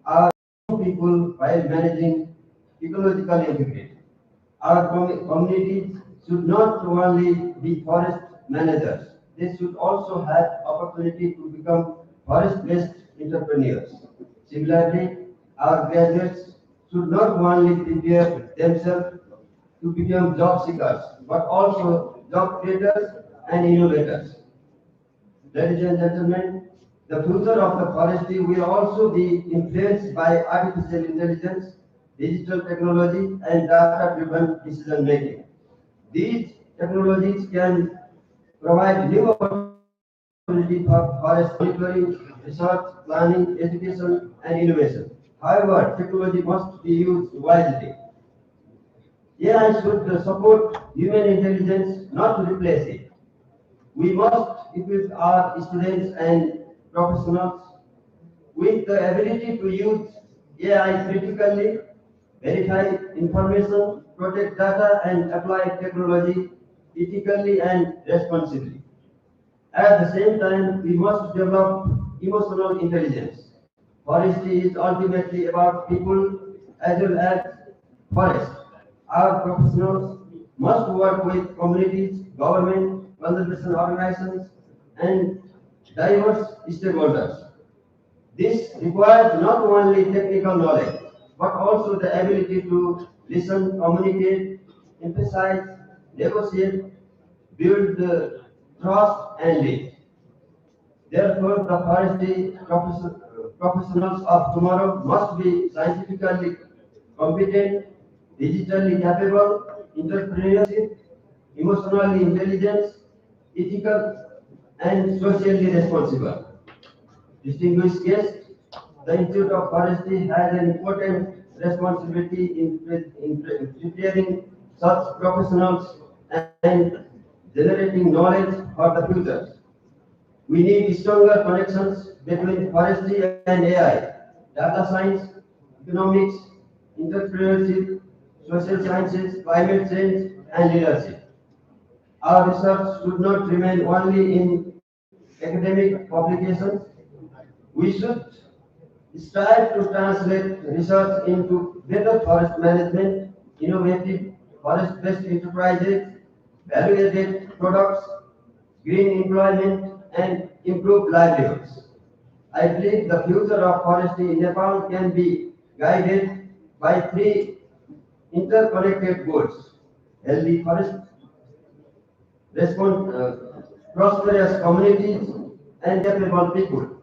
our people while managing ecological integrity? Our communities should not only be forest managers, they should also have opportunity to become forest-based entrepreneurs. Similarly, our graduates should not only prepare themselves to become job seekers, but also job creators and innovators. Ladies and gentlemen, the future of the forestry will also be influenced by artificial intelligence, digital technology, and data-driven decision making. These technologies can provide new opportunities for forest monitoring, research, planning, education, and innovation. However, technology must be used wisely. AI should support human intelligence, not replace it. We must equip our students and professionals with the ability to use AI critically, verify information, protect data, and apply technology ethically and responsibly. At the same time, we must develop emotional intelligence. Forestry is ultimately about people as well as forest. Our professionals must work with communities, government, conservation organizations, and diverse stakeholders. This requires not only technical knowledge, but also the ability to listen, communicate, emphasize, negotiate, build trust, and lead. Therefore, the forestry professionals of tomorrow must be scientifically competent, digitally capable, entrepreneurship, emotionally intelligent, ethical, and socially responsible. Distinguished guests, the Institute of Forestry has an important responsibility in preparing such professionals and generating knowledge for the future. We need stronger connections between forestry and AI, data science, economics, entrepreneurship, social sciences, climate change, and leadership. Our research should not remain only in academic publications. We should strive to translate research into better forest management, innovative forest-based enterprises, value-added products, green employment, and improved livelihoods. I believe the future of forestry in Nepal can be guided by three interconnected goals: healthy forest, prosperous communities, and capable people.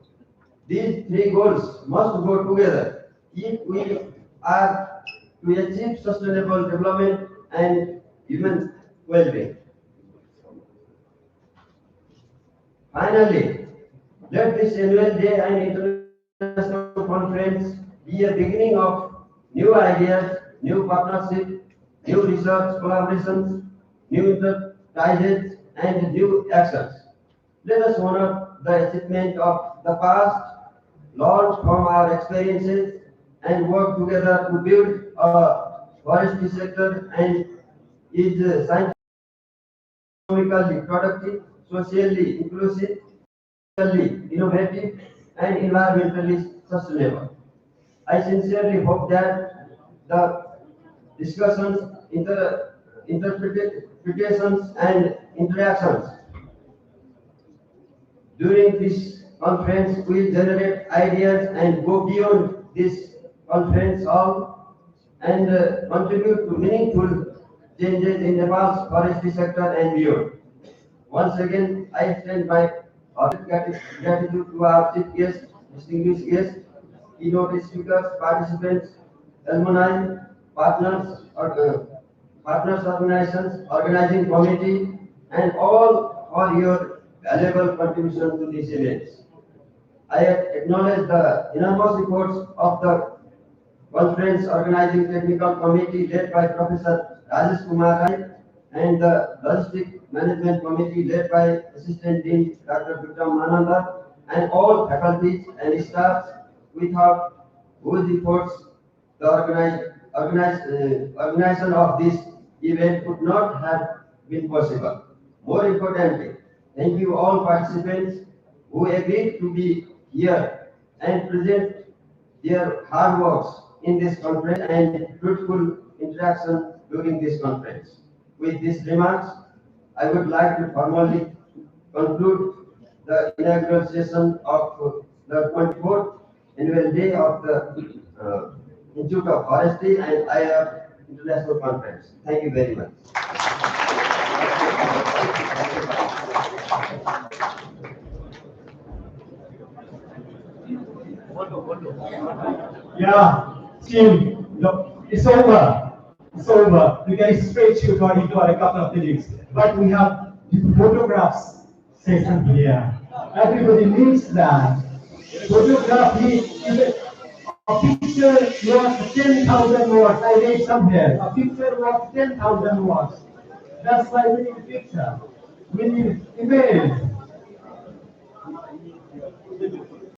These three goals must go together if we are to achieve sustainable development and human well-being. Finally, let this annual day and international conference be a beginning of new ideas, new partnerships, new research collaborations, new enterprises, and new actions. Let us honor the achievement of the past, learn from our experiences, and work together to build a forestry sector and is scientifically productive, socially inclusive, innovative, and environmentally sustainable. I sincerely hope that the discussions, interpretations, and interactions during this conference will generate ideas and go beyond this conference hall and contribute to meaningful changes in Nepal's forestry sector and beyond. Once again, I extend my gratitude to our chief guests, distinguished guests, keynote speakers, participants, alumni, partners, partners organizations, organizing committee, and all for your valuable contribution to these events. I acknowledge the enormous efforts of the conference organizing technical committee led by Professor Rajesh Kumar Rai and the logistic management committee led by Assistant Dean Dr. Vikram Mananda and all faculties and staffs without whose efforts the organization of this event could not have been possible. More importantly, thank you all participants who agreed to be here and present their hard works in this conference and fruitful interaction during this conference. With these remarks, I would like to formally conclude the inaugural session of the 24th annual day of the Institute of Forestry and IoF International Conference. Thank you very much. Yeah, Tim, look, it's over. It's over. We can straight to body for a couple of minutes. But we have the photographs session here. Everybody needs that. Photograph needs a picture worth 10,000 words. I read somewhere. A picture worth 10,000 words. That's why we need a picture. We need image.